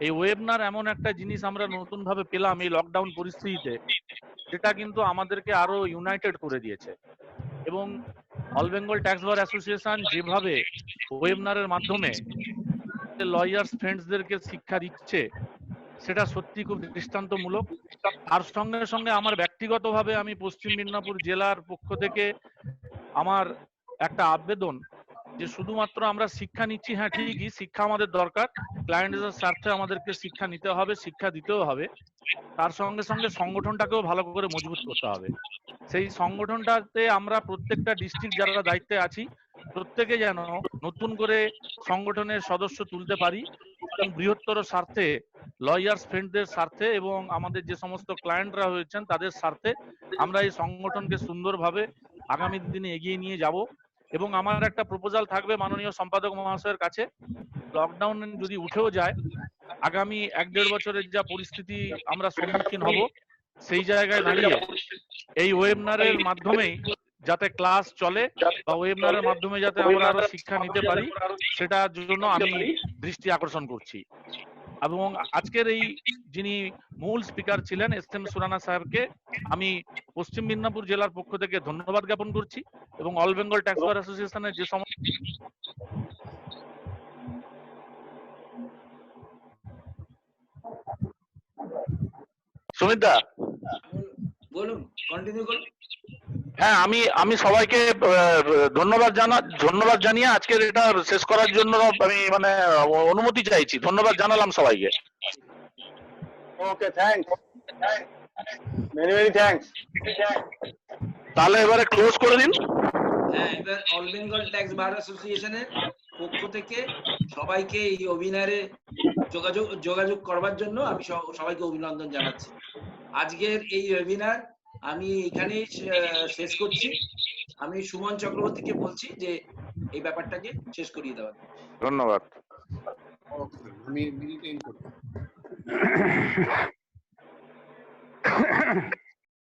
এই ওয়েবিনার এমন একটা জিনিস আমরা নতুন ভাবে পেলাম এই লকডাউন পরিস্থিতিতে, যেটা কিন্তু আমাদেরকে আরো ইউনাইটেড করে দিয়েছে। এবং all Bengal tax bar association যেভাবে ওয়েবিনারের মাধ্যমে লয়ার্স ফ্রেন্ডসদেরকে শিক্ষা দিচ্ছে, সেটা সত্যি খুব দৃষ্টান্তমূলক। তার সঙ্গে সঙ্গে আমার ব্যক্তিগতভাবে আমি পশ্চিম মেদিনীপুর জেলার পক্ষ থেকে আমার একটা আবেদন, যে শুধুমাত্র আমরা শিক্ষা নিচ্ছি, হ্যাঁ ঠিকই শিক্ষা আমাদের দরকার, ক্লায়েন্টের স্বার্থে আমাদেরকে শিক্ষা নিতে হবে, শিক্ষা দিতেও হবে, তার সঙ্গে সঙ্গে সংগঠনটাকেও ভালো করে মজবুত করতে হবে। সেই সংগঠনটাতে আমরা প্রত্যেকটা ডিস্ট্রিক্ট যারা দায়িত্বে আছি, প্রত্যেকে যেন নতুন করে সংগঠনের সদস্য তুলতে পারি এবং বৃহত্তর স্বার্থে, লয়ার্স ফ্রেন্ডদের স্বার্থে এবং আমাদের যে সমস্ত ক্লায়েন্টরা হয়েছেন তাদের স্বার্থে আমরা এই সংগঠনকে সুন্দরভাবে আগামী দিনে এগিয়ে নিয়ে যাব। এবং আমার একটা প্রপোজাল থাকবে মাননীয় সম্পাদক মহাশয়ের কাছে, লকডাউন যদি উঠেও যায়, আগামী 1-1.5 বছরের যা পরিস্থিতি আমরা সম্মুখীন হব, সেই জায়গায় দাঁড়িয়ে এই ওয়েবিনারের মাধ্যমেই যাতে ক্লাস চলে বা ওয়েবিনারের মাধ্যমে যাতে আমরা আরো শিক্ষা নিতে পারি, সেটার জন্য আমি দৃষ্টি আকর্ষণ করছি। এবং আজকের এই যিনি মূল স্পিকার ছিলেন এস.এম. সুরানা সাহেবকে আমি পশ্চিম মেদিনীপুর জেলার পক্ষ থেকে ধন্যবাদ জ্ঞাপন করছি। এবং অল বেঙ্গল ট্যাক্স বার অ্যাসোসিয়েশনের যে সমস্ত সুমিত দা, বলুন, কন্টিনিউ করুন। হ্যাঁ, আমি সবাইকে ধন্যবাদ জানিয়ে আজকের এটা শেষ করার জন্য আমি মানে অনুমতি চাইছি। ধন্যবাদ জানালাম সবাইকে। ওকে, থ্যাঙ্কস, মেনি থ্যাঙ্কস। তাহলে এবারে ক্লোজ করে দিন। হ্যাঁ, এবার অল বেঙ্গল ট্যাক্স বার অ্যাসোসিয়েশনের পক্ষ থেকে সবাইকে এই ওয়েবিনারে যোগাযোগ করবার জন্য আমি সবাইকে অভিনন্দন জানাচ্ছি। আজকের এই ওয়েবিনার আমি এখানেই শেষ করছি। আমি সুমন চক্রবর্তীকে বলছি যে এই ব্যাপারটাকে শেষ করিয়ে দেওয়ার। ধন্যবাদ। আমি